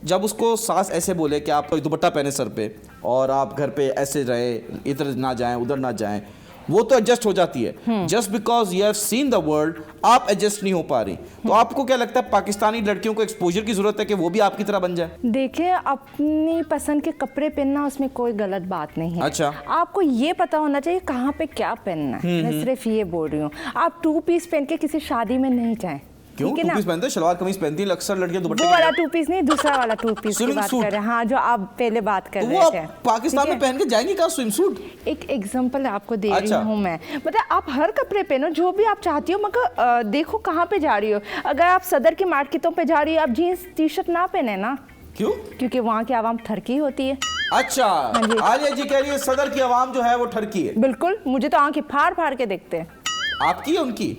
Speaker 2: जब उसको सास ऐसे बोले कि आप दुपट्टा पहने सर पे और आप घर पे ऐसे रहे, इधर ना जाएं उधर ना जाएं, वो तो एडजस्ट हो जाती है। Just because you have seen the world, आप एडजस्ट नहीं हो पा रही। तो आपको क्या लगता है पाकिस्तानी लड़कियों को एक्सपोजर की जरूरत है कि वो भी आपकी तरह बन जाए?
Speaker 1: देखिए, अपनी पसंद के कपड़े पहनना, उसमें कोई गलत बात नहीं है।
Speaker 2: अच्छा,
Speaker 1: आपको ये पता होना चाहिए कहाँ पे क्या पहनना है। मैं सिर्फ ये बोल रही हूँ, आप 2 पीस पहन के किसी शादी में नहीं जाएं।
Speaker 2: क्यों 2 पीस पहनते हैं? सलवार कमीज पहनती हैं अक्सर लड़कियां, दुपट्टे।
Speaker 1: वो वाला 2 पीस नहीं, दूसरा वाला 2 पीस की बात कर रहे हैं। हाँ, जो आप पहले बात कर रहे थे।
Speaker 2: पाकिस्तान में पहन के जाएंगी कहाँ स्विम सूट?
Speaker 1: एक एग्जांपल आपको दे रही हूँ मैं। मतलब आप हर कपड़े पहनो जो भी आप चाहती हो, मगर देखो कहाँ पे जा रही हो। अगर आप सदर की मार्केटों पे जा रही हो, आप जीन्स टी-शर्ट ना पहने ना।
Speaker 2: क्यों?
Speaker 1: क्योंकि वहाँ की आवाम ठरकी होती है।
Speaker 2: अच्छा, आलिया जी कह रही है सदर की आवाम जो है वो ठरकी है।
Speaker 1: बिल्कुल, मुझे तो आंखें फाड़ फाड़ के देखते हैं।
Speaker 2: आपकी या उनकी?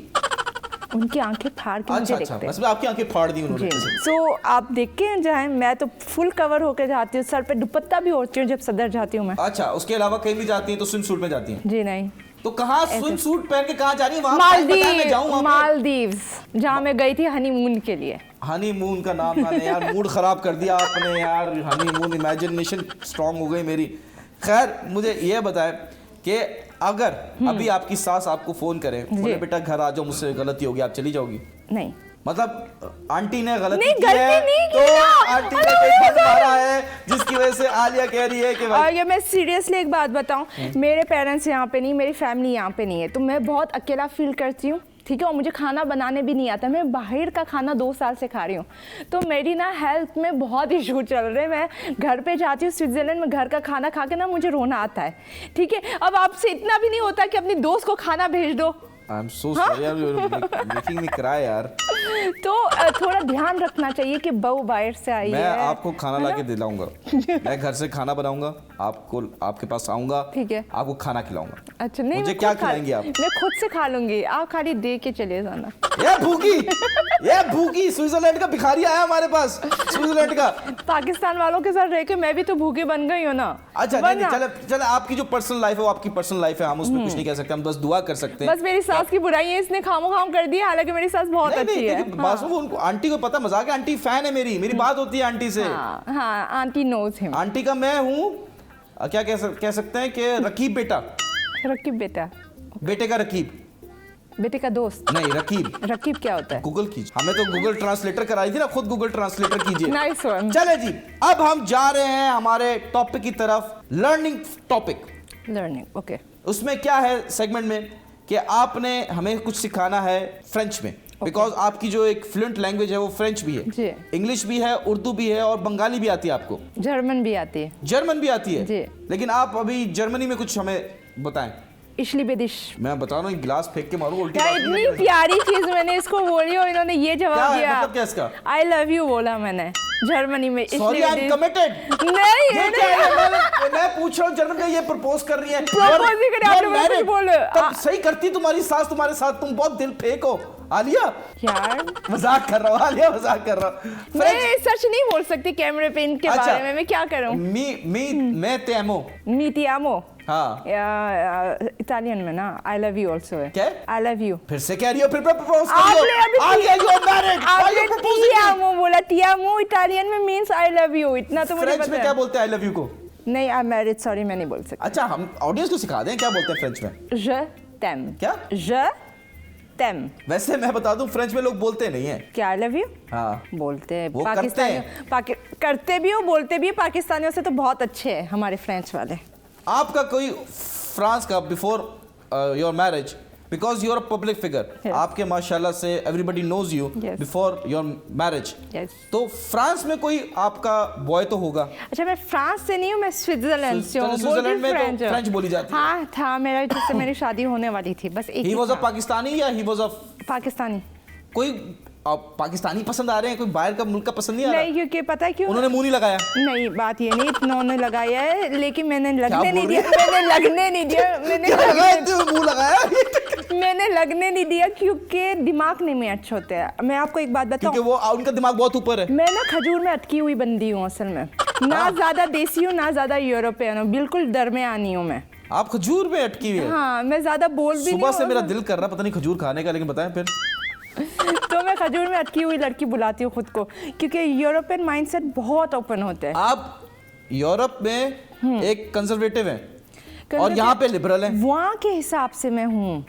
Speaker 1: उनकी आंखें फाड़ के मुझे देखते हैं।
Speaker 2: बस आपकी आंखें फाड़ दी उन्होंने।
Speaker 1: सो आप देख के जाएं, मैं तो फुल कवर होकर जाती हूँ, सर पे दुपट्टा भी ओढ़ती हूँ जब सदर जाती हूँ मैं।
Speaker 2: अच्छा, उसके अलावा कहीं भी जाती हैं तो स्विम सूट में जाती हैं?
Speaker 1: जी नहीं।
Speaker 2: तो कहाँ स्विम सूट पहन के कहाँ जा रही है?
Speaker 1: मालदीव्स, जहाँ मैं गई थी हनीमून के लिए।
Speaker 2: हनीमून का नाम था यार, मूड खराब कर दिया आपने यार। हनीमून, इमेजिनेशन स्ट्रांग हो गई मेरी। खैर, मुझे ये बताएं कि अगर अभी आपकी सास आपको फोन करे, बोले बेटा घर आ जाओ, मुझसे गलती होगी, आप चली जाओगी?
Speaker 1: नहीं।
Speaker 2: मतलब आंटी ने गलती
Speaker 1: नहीं,
Speaker 2: की
Speaker 1: गलती
Speaker 2: है
Speaker 1: नहीं की
Speaker 2: तो
Speaker 1: ना।
Speaker 2: आंटी ने कोई फंस मारा है जिसकी वजह से आलिया कह रही है कि
Speaker 1: और
Speaker 2: भाई
Speaker 1: ये मैं सीरियसली एक बात बताऊं, मेरे पेरेंट्स यहाँ पे नहीं, मेरी फैमिली यहाँ पे नहीं है, तो मैं बहुत अकेला फील करती हूँ, ठीक है। और मुझे खाना बनाने भी नहीं आता, मैं बाहर का खाना 2 साल से खा रही हूँ, तो मेरी ना हेल्थ में बहुत इशू चल रहे हैं। मैं घर पे जाती हूँ स्विट्जरलैंड में, घर का खाना खा के ना मुझे रोना आता है, ठीक है। अब आपसे इतना भी नहीं होता कि अपनी दोस्त को खाना भेज दो।
Speaker 2: आई एम सो सॉरी यार, you are making me cry यार।
Speaker 1: तो थोड़ा ध्यान रखना चाहिए कि बहू बाहर से आई
Speaker 2: मैं
Speaker 1: है।
Speaker 2: आपको खाना ला के दिलाऊंगा, मैं घर से खाना बनाऊंगा, आपको आपके पास आऊंगा,
Speaker 1: ठीक है,
Speaker 2: आपको खाना खिलाऊंगा।
Speaker 1: अच्छा नहीं,
Speaker 2: मुझे
Speaker 1: मैं
Speaker 2: क्या
Speaker 1: खुद खा-
Speaker 2: खिलाएंगे आप?
Speaker 1: मैं खुद से खा लूंगी, आप खाली दे के चले जाना।
Speaker 2: ये भूखी स्विट्जरलैंड का भिखारी आया हमारे पास, स्विट्जरलैंड का।
Speaker 1: पाकिस्तान वालों के साथ रह के मैं भी तो भूखी बन गई हूँ ना।
Speaker 2: अच्छा नहीं, चले चले, आपकी जो पर्सनल लाइफ है वो आपकी पर्सनल लाइफ है, हम उसमें कुछ नहीं कह सकते, हम बस दुआ कर सकते हैं।
Speaker 1: बस मेरी सास की बुराई है, इसने खामो खाम कर दिया, हालांकि मेरी सास बहुत अच्छी है।
Speaker 2: बात वो उनको, आंटी को पता मजाक है, आंटी फैन है मेरी बात होती है आंटी से।
Speaker 1: हाँ, हाँ, आंटी नोज हिम।
Speaker 2: आंटी का मैं हूँ क्या कह सकते हैं कि रकीब बेटा,
Speaker 1: रकीब बेटा,
Speaker 2: बेटे का रकीब,
Speaker 1: बेटे का दोस्त।
Speaker 2: नहीं रकीब।
Speaker 1: रकीब क्या होता है?
Speaker 2: गूगल कीजिए, हमें तो गूगल ट्रांसलेटर कराई थी ना, खुद गूगल ट्रांसलेटर कीजिए।
Speaker 1: Nice one.
Speaker 2: चले जी, अब हम जा रहे हैं हमारे टॉपिक की तरफ, लर्निंग टॉपिक।
Speaker 1: Learning, okay.
Speaker 2: उसमें क्या है सेगमेंट में कि आपने हमें कुछ सिखाना है फ्रेंच में, बिकॉज आपकी जो एक फ्लुएंट लैंग्वेज है वो फ्रेंच भी
Speaker 1: जी।
Speaker 2: है, इंग्लिश भी है, उर्दू भी है और बंगाली भी आती है आपको,
Speaker 1: जर्मन भी आती है।
Speaker 2: जर्मन भी आती है
Speaker 1: जी।
Speaker 2: लेकिन आप अभी जर्मनी में कुछ हमें बताएं।
Speaker 1: इशली बेदिश।
Speaker 2: मैं बता रहा हूँ, गिलास फेंक के मारूं, उल्टी
Speaker 1: यार
Speaker 2: बात
Speaker 1: इतनी
Speaker 2: नहीं है।
Speaker 1: प्यारी चीज मैंने इसको बोली और इन्होंने ये
Speaker 2: क्या
Speaker 1: जवाब
Speaker 2: है,
Speaker 1: दिया।
Speaker 2: मतलब क्या इसका?
Speaker 1: आई लव यू बोला मैंने जर्मनी में।
Speaker 2: Sorry, I am committed.
Speaker 1: नहीं,
Speaker 2: ये क्या है? मैं पूछ रहा हूँ, जर्मन में ये प्रपोज कर रही है।
Speaker 1: Propose नहीं करे, आप लोग कुछ बोलो।
Speaker 2: तब सही करती तुम्हारी सास तुम्हारे साथ, तुम बहुत दिल फेंक हो आलिया।
Speaker 1: यार
Speaker 2: मजाक कर रहा हूँ आलिया, मजाक कर रहा हूँ।
Speaker 1: मैं सच नहीं बोल सकती कैमरे पे इनके
Speaker 2: अच्छा।
Speaker 1: बारे में, मैं क्या करूं?
Speaker 2: मैं ते amo।
Speaker 1: मी ती आमो।
Speaker 2: हाँ,
Speaker 1: इटालियन में ना आई लव यू ऑल्सो है।
Speaker 2: क्या?
Speaker 1: I love you.
Speaker 2: फिर से कह रही हो, फिर प्रपोज कर
Speaker 1: आपने
Speaker 2: रही
Speaker 1: अभी
Speaker 2: हो। Alia, you are married। Why
Speaker 1: आपने
Speaker 2: you
Speaker 1: ती
Speaker 2: proposing me?
Speaker 1: आमो बोला, ती आमो इटालियन में मींस आई लव यू, इतना तो मुझे
Speaker 2: फ्रेंच
Speaker 1: पता
Speaker 2: में
Speaker 1: है।
Speaker 2: क्या बोलते हैं आई लव यू को?
Speaker 1: नहीं, आई मैरिड, सॉरी मैं नहीं बोल सकती।
Speaker 2: अच्छा, हम ऑडियंस को सिखा दें क्या बोलते हैं फ्रेंच में।
Speaker 1: Je t'aime।
Speaker 2: क्या?
Speaker 1: Je t'aime।
Speaker 2: वैसे मैं बता दूं, फ्रेंच में लोग बोलते नहीं है।
Speaker 1: क्या आई लव यू
Speaker 2: हाँ,
Speaker 1: बोलते हैं
Speaker 2: वो करते हैं।
Speaker 1: करते भी हो, बोलते भी है। पाकिस्तानियों से तो बहुत अच्छे हैं हमारे फ्रेंच वाले।
Speaker 2: आपका कोई फ्रांस का before your marriage, because you are a public figure,
Speaker 1: Yes.
Speaker 2: आपके माशाल्लाह से everybody knows you
Speaker 1: Yes.
Speaker 2: Before your marriage,
Speaker 1: Yes.
Speaker 2: तो फ्रांस में कोई आपका बॉय तो होगा।
Speaker 1: अच्छा, मैं फ्रांस से नहीं हूँ, मैं स्विट्जरलैंड से हूँ।
Speaker 2: स्विट्जरलैंड में तो
Speaker 1: फ्रेंच
Speaker 2: फ्रेंच बोली जाती है।
Speaker 1: हाँ था, मेरा जिससे मेरी शादी होने वाली थी, बस एक
Speaker 2: ही
Speaker 1: ही
Speaker 2: वाज अ
Speaker 1: था।
Speaker 2: पाकिस्तानी या ही वाज अ
Speaker 1: पाकिस्तानी।
Speaker 2: कोई आप पाकिस्तानी पसंद आ रहे हैं, कोई बाहर का मुल्क का पसंद नहीं आ रहा?
Speaker 1: नहीं, क्योंकि पता है क्यों?
Speaker 2: उन्होंने मुंह नहीं लगाया।
Speaker 1: नहीं, बात ये नहीं, इन्होंने लगाया है, लेकिन मैंने लगने
Speaker 2: बोल
Speaker 1: नहीं
Speaker 2: रही
Speaker 1: दिया। मैंने लगने नहीं दिया।
Speaker 2: मुंह लगाया
Speaker 1: मैंने लगने नहीं दिया क्योंकि दिमाग नहीं मैच होते हैं। मैं आपको एक बात
Speaker 2: क्योंकि
Speaker 1: बताऊं,
Speaker 2: वो उनका दिमाग बहुत ऊपर है।
Speaker 1: मैं ना खजूर में अटकी हुई बंदी हूँ असल में, ना ज्यादा देसी हूँ ना ज्यादा यूरोपियन हूँ, बिल्कुल दरमियानी हूँ मैं।
Speaker 2: आप खजूर में अटकी हुई है।
Speaker 1: हाँ, मैं ज्यादा बोल भी नहीं
Speaker 2: सुबह से
Speaker 1: हूँ।
Speaker 2: मेरा दिल कर रहा पता नहीं खजूर खाने का, लेकिन बताएं फिर।
Speaker 1: तो मैं खजूर में अटकी हुई लड़की बुलाती हूँ खुद को, क्योंकि यूरोपियन माइंडसेट बहुत ओपन होते हैं।
Speaker 2: आप यूरोप में एक कंजर्वेटिव हैं और यहाँ पे लिबरल हैं।
Speaker 1: वहाँ के हिसाब से मैं हूँ,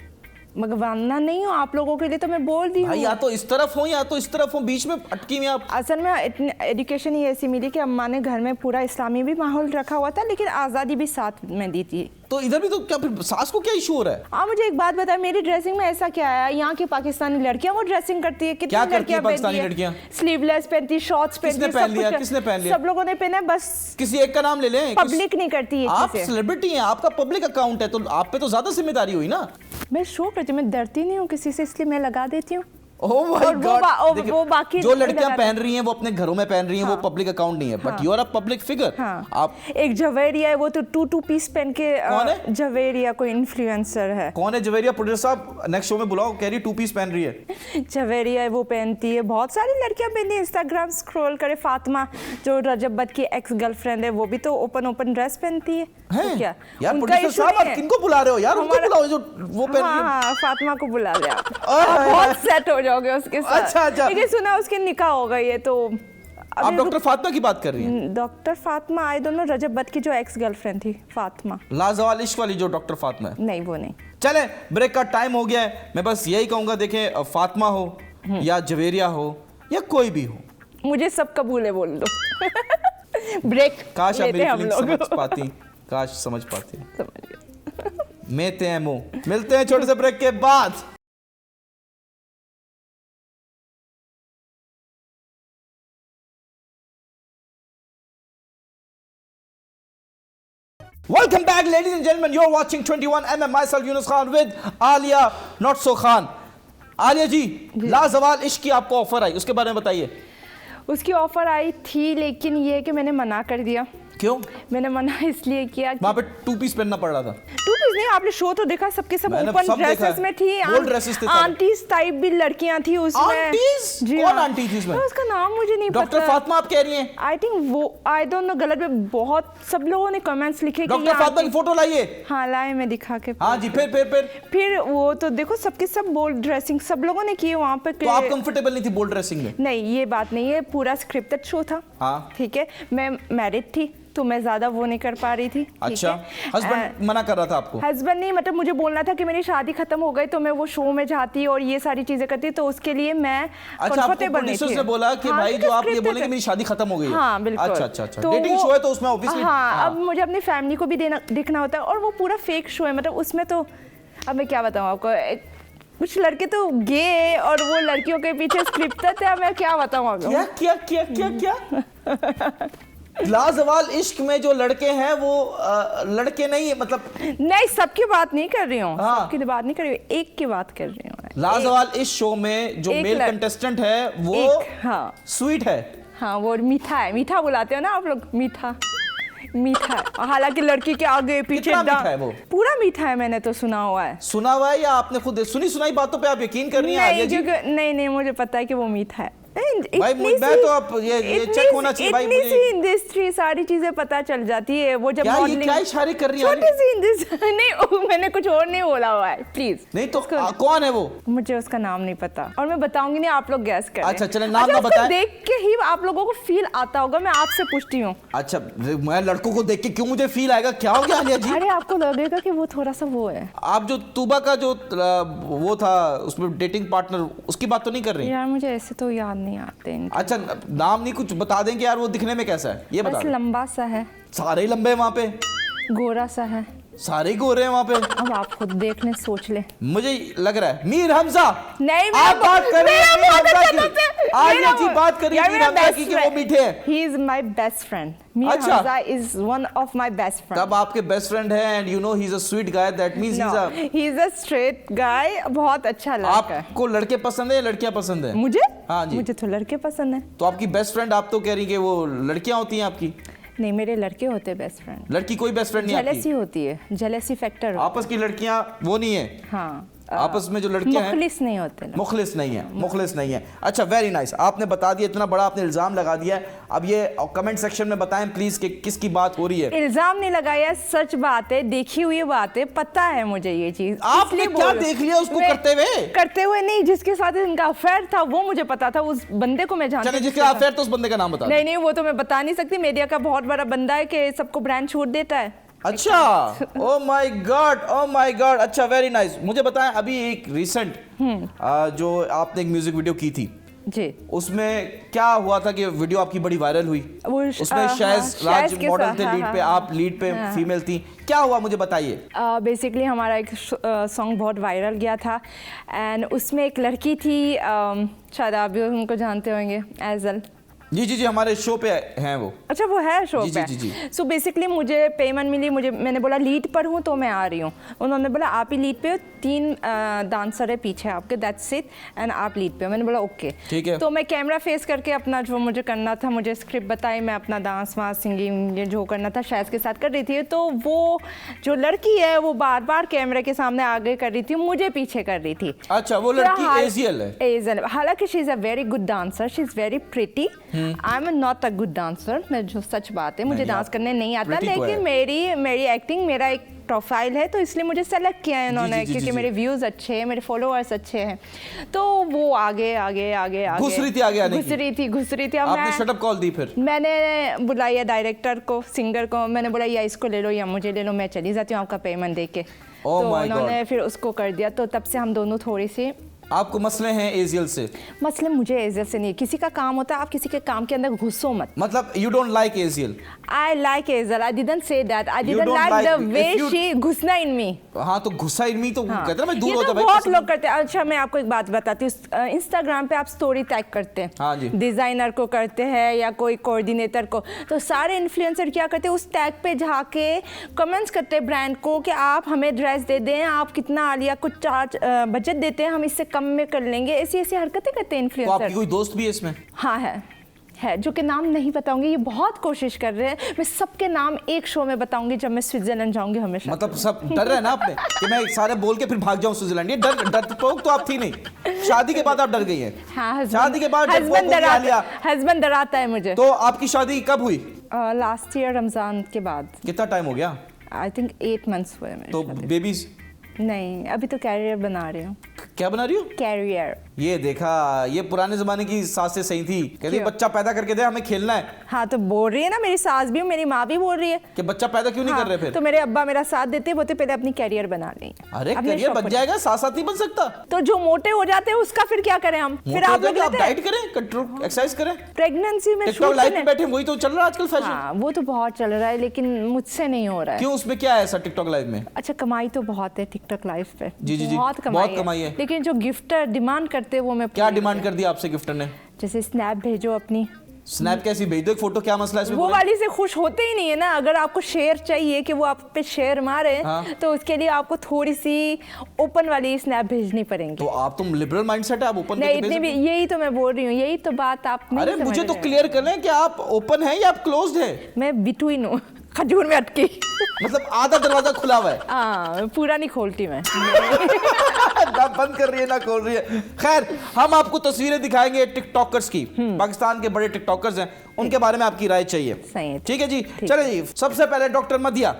Speaker 1: मगर वरना नहीं हूँ। आप लोगों के लिए तो मैं बोल दी
Speaker 2: भाई,
Speaker 1: हूँ।
Speaker 2: या तो इस तरफ हो या तो इस तरफ हो, बीच में अटकी हुई आप।
Speaker 1: असल में इतनी एजुकेशन ही ऐसी मिली कि अम्मा ने घर में पूरा इस्लामी भी माहौल रखा हुआ था, लेकिन आज़ादी भी साथ में दी थी।
Speaker 2: तो इधर भी तो क्या, फिर सास को क्या इशू हो रहा है?
Speaker 1: आप मुझे एक बात बताएं, मेरी ड्रेसिंग में ऐसा क्या है? यहाँ की पाकिस्तानी लड़कियां वो ड्रेसिंग करती है,
Speaker 2: क्या
Speaker 1: कितनी
Speaker 2: करती है
Speaker 1: लड़कियां
Speaker 2: पाकिस्तानी
Speaker 1: पहनती है?
Speaker 2: लड़कियां?
Speaker 1: स्लीवलेस पहनती, शॉर्ट्स पहनती,
Speaker 2: किसने पहन लिया? किसने पहन लिया?
Speaker 1: सब लोगों ने पहना है, बस
Speaker 2: किसी एक का नाम ले लें।
Speaker 1: पब्लिक नहीं करती ये
Speaker 2: आप
Speaker 1: चीजें।
Speaker 2: सेलिब्रिटी हैं, आपका पब्लिक अकाउंट है, तो आप पे तो ज्यादा जिम्मेदारी हुई ना।
Speaker 1: मैं शो करती हूँ, मैं डरती नहीं हूँ किसी से, इसलिए मैं लगा देती हूँ।
Speaker 2: Oh my
Speaker 1: और
Speaker 2: God! देखिए,
Speaker 1: वो बाकी
Speaker 2: जो लड़कियां
Speaker 1: लगाते-
Speaker 2: पहन रही हैं वो अपने घरों में पहन रही हैं, वो पब्लिक अकाउंट नहीं है, but you are a public figure.
Speaker 1: हाँ।
Speaker 2: आप
Speaker 1: एक जवेरिया है, वो तो टू पीस पहन के
Speaker 2: कौन है?
Speaker 1: जवेरिया कोई इन्फ्लुएंसर है।
Speaker 2: कौन है जवेरिया? प्रोड्यूसर साहब नेक्स्ट शो में बुलाओ, कह रही 2 पीस पहन रही है।
Speaker 1: जवेरिया है, वो पहनती है, बहुत सारी लड़कियां पहनती हैं। इंस्टाग्राम स्क्रॉल करे, फातिमा जो रजब बट की एक्स गर्लफ्रेंड है, वो भी तो ओपन ड्रेस पहनती है। तो क्या
Speaker 2: यार
Speaker 1: उनका
Speaker 2: प्रोड्यूसर
Speaker 1: issue
Speaker 2: साहब,
Speaker 1: नहीं
Speaker 2: आप
Speaker 1: है।
Speaker 2: किनको बुला रहे हो यार? उनको
Speaker 1: हमारा-
Speaker 2: बुलाओ जो वो पहन रही है।
Speaker 1: हाँ, फातिमा को बुला लिया।
Speaker 2: ओए,
Speaker 1: आप बहुत सेट हो जाओगे उसके साथ।
Speaker 2: अच्छा, अच्छा।
Speaker 1: लेकिन सुना उसकी निकाह हो गई है, तो
Speaker 2: आप डॉक्टर फातिमा की बात कर रही हैं?
Speaker 1: Doctor Fatima, I don't know, Rajab but की जो एक्स गर्लफ्रेंड थी फातिमा।
Speaker 2: लाजवाल इश्क वाली जो डॉक्टर फातिमा है?
Speaker 1: नहीं, वो नहीं।
Speaker 2: चलें, ब्रेक का टाइम हो गया है। मैं बस यही कहूंगा, देखें फातिमा हो, या जवेरिया हो या कोई भी हो,
Speaker 1: मुझे सब कबूल है, बोल दो। ब्रेक
Speaker 2: काश आप
Speaker 1: लेते
Speaker 2: मेरी
Speaker 1: हम
Speaker 2: फीलिंग
Speaker 1: लोग।
Speaker 2: समझ पाती, काश समझ पाती।
Speaker 1: समझ गए।
Speaker 2: मेते हैं मुंह। मिलते हैं छोटे से ब्रेक के बाद। Welcome back, ladies and gentlemen. You're watching 21mm. Myself, Yunus Khan, with Alia Not So Khan. Alia जी, लाजवाल इश्क की आपको ऑफर आई, उसके बारे में बताइए।
Speaker 1: उसकी ऑफर आई थी, लेकिन ये है कि मैंने मना कर दिया।
Speaker 2: क्यों?
Speaker 1: मैंने मना इसलिए किया
Speaker 2: वहाँ पे 2 पीस पहनना पड़ रहा था।
Speaker 1: 2 पीस नहीं, आपने शो तो देखा, सबके सब
Speaker 2: मैंने
Speaker 1: ओपन
Speaker 2: सब देखा
Speaker 1: ड्रेसेस
Speaker 2: है।
Speaker 1: में थी।
Speaker 2: Bold dresses थे सारे।
Speaker 1: आंटीज टाइप भी लड़कियां थी उसमें।
Speaker 2: आंटीज? कौन आंटी थी इसमें?
Speaker 1: उसका नाम मुझे नहीं पता।
Speaker 2: डॉक्टर फातिमा आप कह रही हैं?
Speaker 1: आई थिंक वो, आई डोंट नो, गलत में बहुत सब लोगों ने कमेंट्स लिखे कि
Speaker 2: डॉक्टर फातिमा की फोटो लाइए।
Speaker 1: हाँ लाए, मैं दिखा के।
Speaker 2: हाँ जी, फिर
Speaker 1: वो तो देखो सबके सब बोल्ड ड्रेसिंग सब लोगों ने की वहाँ पे।
Speaker 2: तो आप कंफर्टेबल नहीं थी बोल्ड ड्रेसिंग में?
Speaker 1: नहीं, ये बात नहीं है, पूरा स्क्रिप्टेड शो था।
Speaker 2: हाँ।
Speaker 1: ठीक है, मैं मैरिड थी तो मैं ज्यादा वो नहीं कर पा रही थी।
Speaker 2: अच्छा, हस्बैंड मना कर रहा था आपको?
Speaker 1: हस्बैंड नहीं, मतलब मुझे बोलना था कि मेरी शादी खत्म हो गई तो मैं वो शो में जाती और ये सारी चीजें करती, तो उसके लिए मैं
Speaker 2: कंफर्टेबल नहीं थी। ने बोला कि भाई जो आप ये बोलेंगे मेरी शादी खत्म हो गई है।
Speaker 1: हाँ बिल्कुल।
Speaker 2: अच्छा, डेटिंग शो है तो उसमें ऑब्वियसली।
Speaker 1: हाँ, अब मुझे अपनी फैमिली को भी देखना होता है, और वो पूरा फेक शो है, मतलब उसमें तो अब मैं क्या बताऊँ आपको, कुछ लड़के तो गे और वो लड़कियों के पीछे स्क्रिप्टेड है, मैं क्या बताऊँ आपको।
Speaker 2: क्या लाजवाल इश्क में जो लड़के हैं वो लड़के नहीं है, मतलब
Speaker 1: नहीं, सबकी बात नहीं कर रही हूँ।
Speaker 2: हाँ।
Speaker 1: सबकी बात नहीं कर रही हूँ, एक की बात कर रही हूँ।
Speaker 2: लाजवाल इस शो में जो मेल कंटेस्टेंट है वो
Speaker 1: हाँ
Speaker 2: स्वीट है।
Speaker 1: हाँ, वो मीठा है, मीठा बुलाते हो ना आप लोग, मीठा है। हालांकि लड़की के आगे पीछे
Speaker 2: कितना मीठा है वो?
Speaker 1: पूरा मीठा है, मैंने तो सुना हुआ है।
Speaker 2: सुना हुआ है या आपने खुद सुनी सुनाई बातों पे आप यकीन कर रही हैं आलिया जी?
Speaker 1: नहीं, मुझे पता है कि वो मीठा है।
Speaker 2: भाई मैं तो आप ये चेक होना चाहिए भाई,
Speaker 1: मुझे इतनी सी इंडस्ट्री सारी चीजें पता चल जाती है। वो जब मॉडलिंग,
Speaker 2: क्या इशारे कर रही है?
Speaker 1: छोटी सी इंडस्ट्री नहीं, मैंने कुछ और नहीं बोला हुआ है, प्लीज।
Speaker 2: नहीं तो कौन है वो?
Speaker 1: मुझे उसका नाम नहीं पता और मैं बताऊंगी नहीं, आप लोग गैस करें।
Speaker 2: अच्छा चलें, नाम ना बताएं।
Speaker 1: देख के ही आप लोगों को फील आता होगा, मैं आपसे पूछती हूँ।
Speaker 2: अच्छा, मैं लड़कों को देख के क्यों मुझे फील आएगा? क्या हो गया आलिया जी?
Speaker 1: अरे आपको लगेगा कि वो थोड़ा सा वो है।
Speaker 2: आप जो तूबा का जो वो था उसमें डेटिंग पार्टनर, उसकी बात तो नहीं कर रही?
Speaker 1: यार मुझे ऐसे तो याद नहीं आते इनके।
Speaker 2: अच्छा, नाम नहीं कुछ बता देंगे यार, वो दिखने में कैसा है ये बता
Speaker 1: बस
Speaker 2: दें।
Speaker 1: लंबा सा है,
Speaker 2: सारे ही लंबे हैं वहाँ पे,
Speaker 1: गोरा सा है,
Speaker 2: सारे ही गोरे हैं वहाँ पे।
Speaker 1: अब आप खुद देख लें, सोच ले।
Speaker 2: मुझे लग रहा है मीर हमजा।
Speaker 1: नहीं,
Speaker 2: आप बात कर रहे हैं मीर हमजा की। आलिया जी बात कर रही है मीर हमजा की कि वो मीठे हैं।
Speaker 1: He is my best friend. Mir
Speaker 2: अच्छा।
Speaker 1: Hamza is one of my best friend.
Speaker 2: तब आपके बेस्ट फ्रेंड है and you know he is a sweet guy, that means he is
Speaker 1: No,
Speaker 2: a.
Speaker 1: he is a straight guy, बहुत अच्छा लड़का है।
Speaker 2: आपको लड़के पसंद है या लड़कियां पसंद है?
Speaker 1: मुझे?
Speaker 2: हाँ जी।
Speaker 1: मुझे तो लड़के पसंद है।
Speaker 2: तो आपकी बेस्ट फ्रेंड आप तो कह रही कि वो लड़कियां होती हैं आपकी?
Speaker 1: नहीं, मेरे लड़के होते बेस्ट फ्रेंड।
Speaker 2: लड़की कोई बेस्ट फ्रेंड नहीं
Speaker 1: जेलसी
Speaker 2: आपकी?
Speaker 1: होती है, जेलसी फैक्टर।
Speaker 2: आपस की लड़कियां वो नहीं है?
Speaker 1: हाँ,
Speaker 2: आपस में जो लड़कियां हैं
Speaker 1: मुखलिस नहीं होते ना।
Speaker 2: मुखलिस नहीं है। अच्छा, वेरी नाइस, आपने बता दिया, इतना बड़ा आपने इल्जाम लगा दिया है। अब ये कमेंट सेक्शन में बताएं प्लीज कि किसकी बात हो रही है।
Speaker 1: इल्जाम नहीं लगाया, सच बात है, देखी हुई बात है, पता है मुझे ये चीज।
Speaker 2: आपने क्या देख लिया उसको करते हुए
Speaker 1: नहीं, जिसके साथ इनका अफेयर था वो मुझे पता था, उस बंदे को मैं जानती हूं।
Speaker 2: चलिए, जिसके अफेयर तो उस बंदे का नाम बता।
Speaker 1: नहीं, वो तो मैं बता नहीं सकती, मीडिया का बहुत बड़ा बंदा है कि सबको ब्रांड छूट देता है।
Speaker 2: अच्छा, ओ माय गॉड। अच्छा, वेरी नाइस। मुझे बताएं, अभी एक रिसेंट जो आपने एक म्यूजिक वीडियो की थी
Speaker 1: जी,
Speaker 2: उसमें क्या हुआ था कि वीडियो आपकी बड़ी वायरल हुई? उसमें शायज राज मॉडल थे लीड पे, आप लीड पे फीमेल थी, क्या हुआ मुझे बताइए।
Speaker 1: बेसिकली हमारा एक सॉन्ग बहुत वायरल गया था एंड उसमें एक लड़की थी, शायद आप भी उनको जानते होंगे, एजल।
Speaker 2: जी, हमारे शो पे हैं वो।
Speaker 1: अच्छा, वो है शो पे।
Speaker 2: जी।
Speaker 1: सो बेसिकली मुझे पेमेंट मिली, मैंने बोला लीड पर हूँ तो मैं आ रही हूँ। उन्होंने बोला आप ही लीड पे हो, 3 डांसर है पीछे आपके, दैट्स इट, एंड आप लीड पे हो। मैंने बोला ओके,
Speaker 2: ठीक है।
Speaker 1: तो मैं कैमरा फेस करके अपना जो मुझे करना था, मुझे स्क्रिप्ट बताई, मैं अपना डांस वांस सिंगिंग जो करना था शायद के साथ कर रही थी। तो वो जो लड़की है वो बार बार कैमरे के सामने आगे कर रही थी, मुझे पीछे कर रही थी।
Speaker 2: अच्छा, वो लड़की एजियल है?
Speaker 1: एजियल, हालांकि she is a very good dancer, she is very pretty. I am not a good dancer, मैं जो सच बात है, मुझे डांस करने नहीं आता, लेकिन मेरी एक्टिंग, मेरा एक प्रोफाइल है, तो इसलिए मुझे सेलेक्ट किया है इन्होंने, क्योंकि मेरे व्यूज अच्छे हैं, मेरे फॉलोअर्स अच्छे हैं। तो वो आगे घुस रही थी।
Speaker 2: आपने शट अप कॉल दी? फिर मैंने
Speaker 1: बुलाया डायरेक्टर को, सिंगर को, मैंने बोला या इसको ले लो या मुझे ले लो, मैं चली जाती हूँ आपका पेमेंट दे के। तो उन्होंने फिर उसको कर दिया। तो तब से हम दोनों थोड़ी सी
Speaker 2: आपको मसले हैं एजियल से?
Speaker 1: मसले मुझे एजियल से नहीं, किसी का काम होता है, आप किसी के काम के अंदर घुसो मत।
Speaker 2: मतलब you don't like एजियल?
Speaker 1: I like Hazel. I didn't say that. I didn't
Speaker 2: don't
Speaker 1: like
Speaker 2: like
Speaker 1: the
Speaker 2: me.
Speaker 1: way
Speaker 2: If you-
Speaker 1: she घुसना in me.
Speaker 2: हाँ तो गुस्सा इनमी तो
Speaker 1: हाँ।
Speaker 2: कहते हैं ना, मैं दूर
Speaker 1: ये
Speaker 2: होता
Speaker 1: तो
Speaker 2: भाई
Speaker 1: बहुत
Speaker 2: किसी-
Speaker 1: लोग करते हैं। अच्छा मैं आपको एक बात बताती हूँ, इंस्टाग्राम पे आप स्टोरी टैग करते हैं,
Speaker 2: हाँ जी।
Speaker 1: डिजाइनर को करते हैं या कोई कोऑर्डिनेटर को, तो सारे इन्फ्लुएंसर क्या करते हैं, उस टैग पे जाके कमेंट्स करते हैं ब्रांड को कि आप हमें ड्रेस दे दें, आप कितना आलिया कुछ चार्ज बजट देते हैं, हम इससे कम में कर लेंगे। ऐसी ऐसी हरकतें करते हैं
Speaker 2: तो आपकी
Speaker 1: इन्फ्लुएंसर।
Speaker 2: कोई दोस्त भी है इसमें?
Speaker 1: हाँ है, जो कि नाम नहीं बताऊंगी। ये बहुत कोशिश कर रहे हैं, मैं सबके नाम एक शो में बताऊंगी जब मैं स्विट्जरलैंड जाऊंगी हमेशा।
Speaker 2: मतलब सब डर रहे हैं ना आपने कि मैं सारे बोल के फिर भाग जाऊं स्विट्जरलैंड? ये डरपोक तो आप थी नहीं, शादी के बाद आप डर गई हैं।
Speaker 1: हाँ,
Speaker 2: शादी के बाद
Speaker 1: हस्बैंड डराता है मुझे।
Speaker 2: तो आपकी शादी कब हुई?
Speaker 1: लास्ट ईयर रमजान के बाद।
Speaker 2: कितना टाइम हो गया?
Speaker 1: आई थिंक 8 months हुए मेरी
Speaker 2: तो
Speaker 1: शादी।
Speaker 2: बेबीज?
Speaker 1: नहीं, अभी तो कैरियर बना रही हूँ।
Speaker 2: क्या बना रही हो?
Speaker 1: कैरियर।
Speaker 2: ये देखा, ये पुराने जमाने की सासें सही थी, कहती
Speaker 1: क्यों?
Speaker 2: बच्चा पैदा करके दे, हमें खेलना है।
Speaker 1: हाँ तो बोल रही है ना, मेरी सास भी, मेरी माँ भी बोल रही है
Speaker 2: कि बच्चा पैदा क्यों नहीं कर रहे फिर?
Speaker 1: तो मेरे अब्बा मेरा साथ देते, बोलते पहले अपनी कैरियर बना ली।
Speaker 2: अरे करियर बन जाएगा, साथ साथ नहीं बन सकता।
Speaker 1: तो जो मोटे हो जाते हैं उसका फिर क्या करें हम? फिर आप लोग
Speaker 2: आप डाइट करें, कंट्रोल एक्सरसाइज करें।
Speaker 1: प्रेगनेंसी में
Speaker 2: टिकटॉक लाइव पे बैठे, वही तो चल रहा है आजकल फैशन।
Speaker 1: हाँ वो तो बहुत चल रहा है, लेकिन मुझसे नहीं हो रहा है।
Speaker 2: क्यों, उसमें क्या है ऐसा टिकटॉक लाइव में?
Speaker 1: अच्छा कमाई तो बहुत है टिकटॉक लाइव पे।
Speaker 2: जी,
Speaker 1: बहुत कमाई है, लेकिन जो गिफ्टर डिमांड करते हैं वो मैं
Speaker 2: क्या डिमांड कर दिया आपसे गिफ्टर ने?
Speaker 1: जैसे स्नैप भेजो अपनी।
Speaker 2: स्नैप कैसी भेज दो, एक फोटो, क्या मसला है इसमें?
Speaker 1: वो वाली से खुश होते ही नहीं है ना। अगर आपको शेयर चाहिए कि वो आप पे शेयर मारे,
Speaker 2: हाँ।
Speaker 1: तो उसके लिए आपको थोड़ी सी ओपन वाली स्नैप भेजनी पड़ेगी।
Speaker 2: तो आप तो लिबरल माइंडसेट है, आप ओपन
Speaker 1: नहीं इतनी भी, यही तो मैं बोल रही हूँ, यही तो बात आप नहीं
Speaker 2: अरे
Speaker 1: समझ
Speaker 2: मुझे तो
Speaker 1: रहे।
Speaker 2: क्लियर कर लें कि आप ओपन है या आप क्लोज्ड है?
Speaker 1: मैं बिटवीन हूँ, खजूर में अटकी।
Speaker 2: मतलब आधा दरवाजा खुला हुआ है।
Speaker 1: हाँ पूरा नहीं खोलती मैं।
Speaker 2: ना बंद कर रही है ना खोल रही है। खैर, हम आपको तस्वीरें दिखाएंगे टिकटॉकर्स की, पाकिस्तान के बड़े टिकटॉकर्स हैं, उनके बारे में आपकी राय चाहिए।
Speaker 1: सही है।
Speaker 2: ठीक है जी, चले जी। सबसे पहले डॉक्टर मदिया।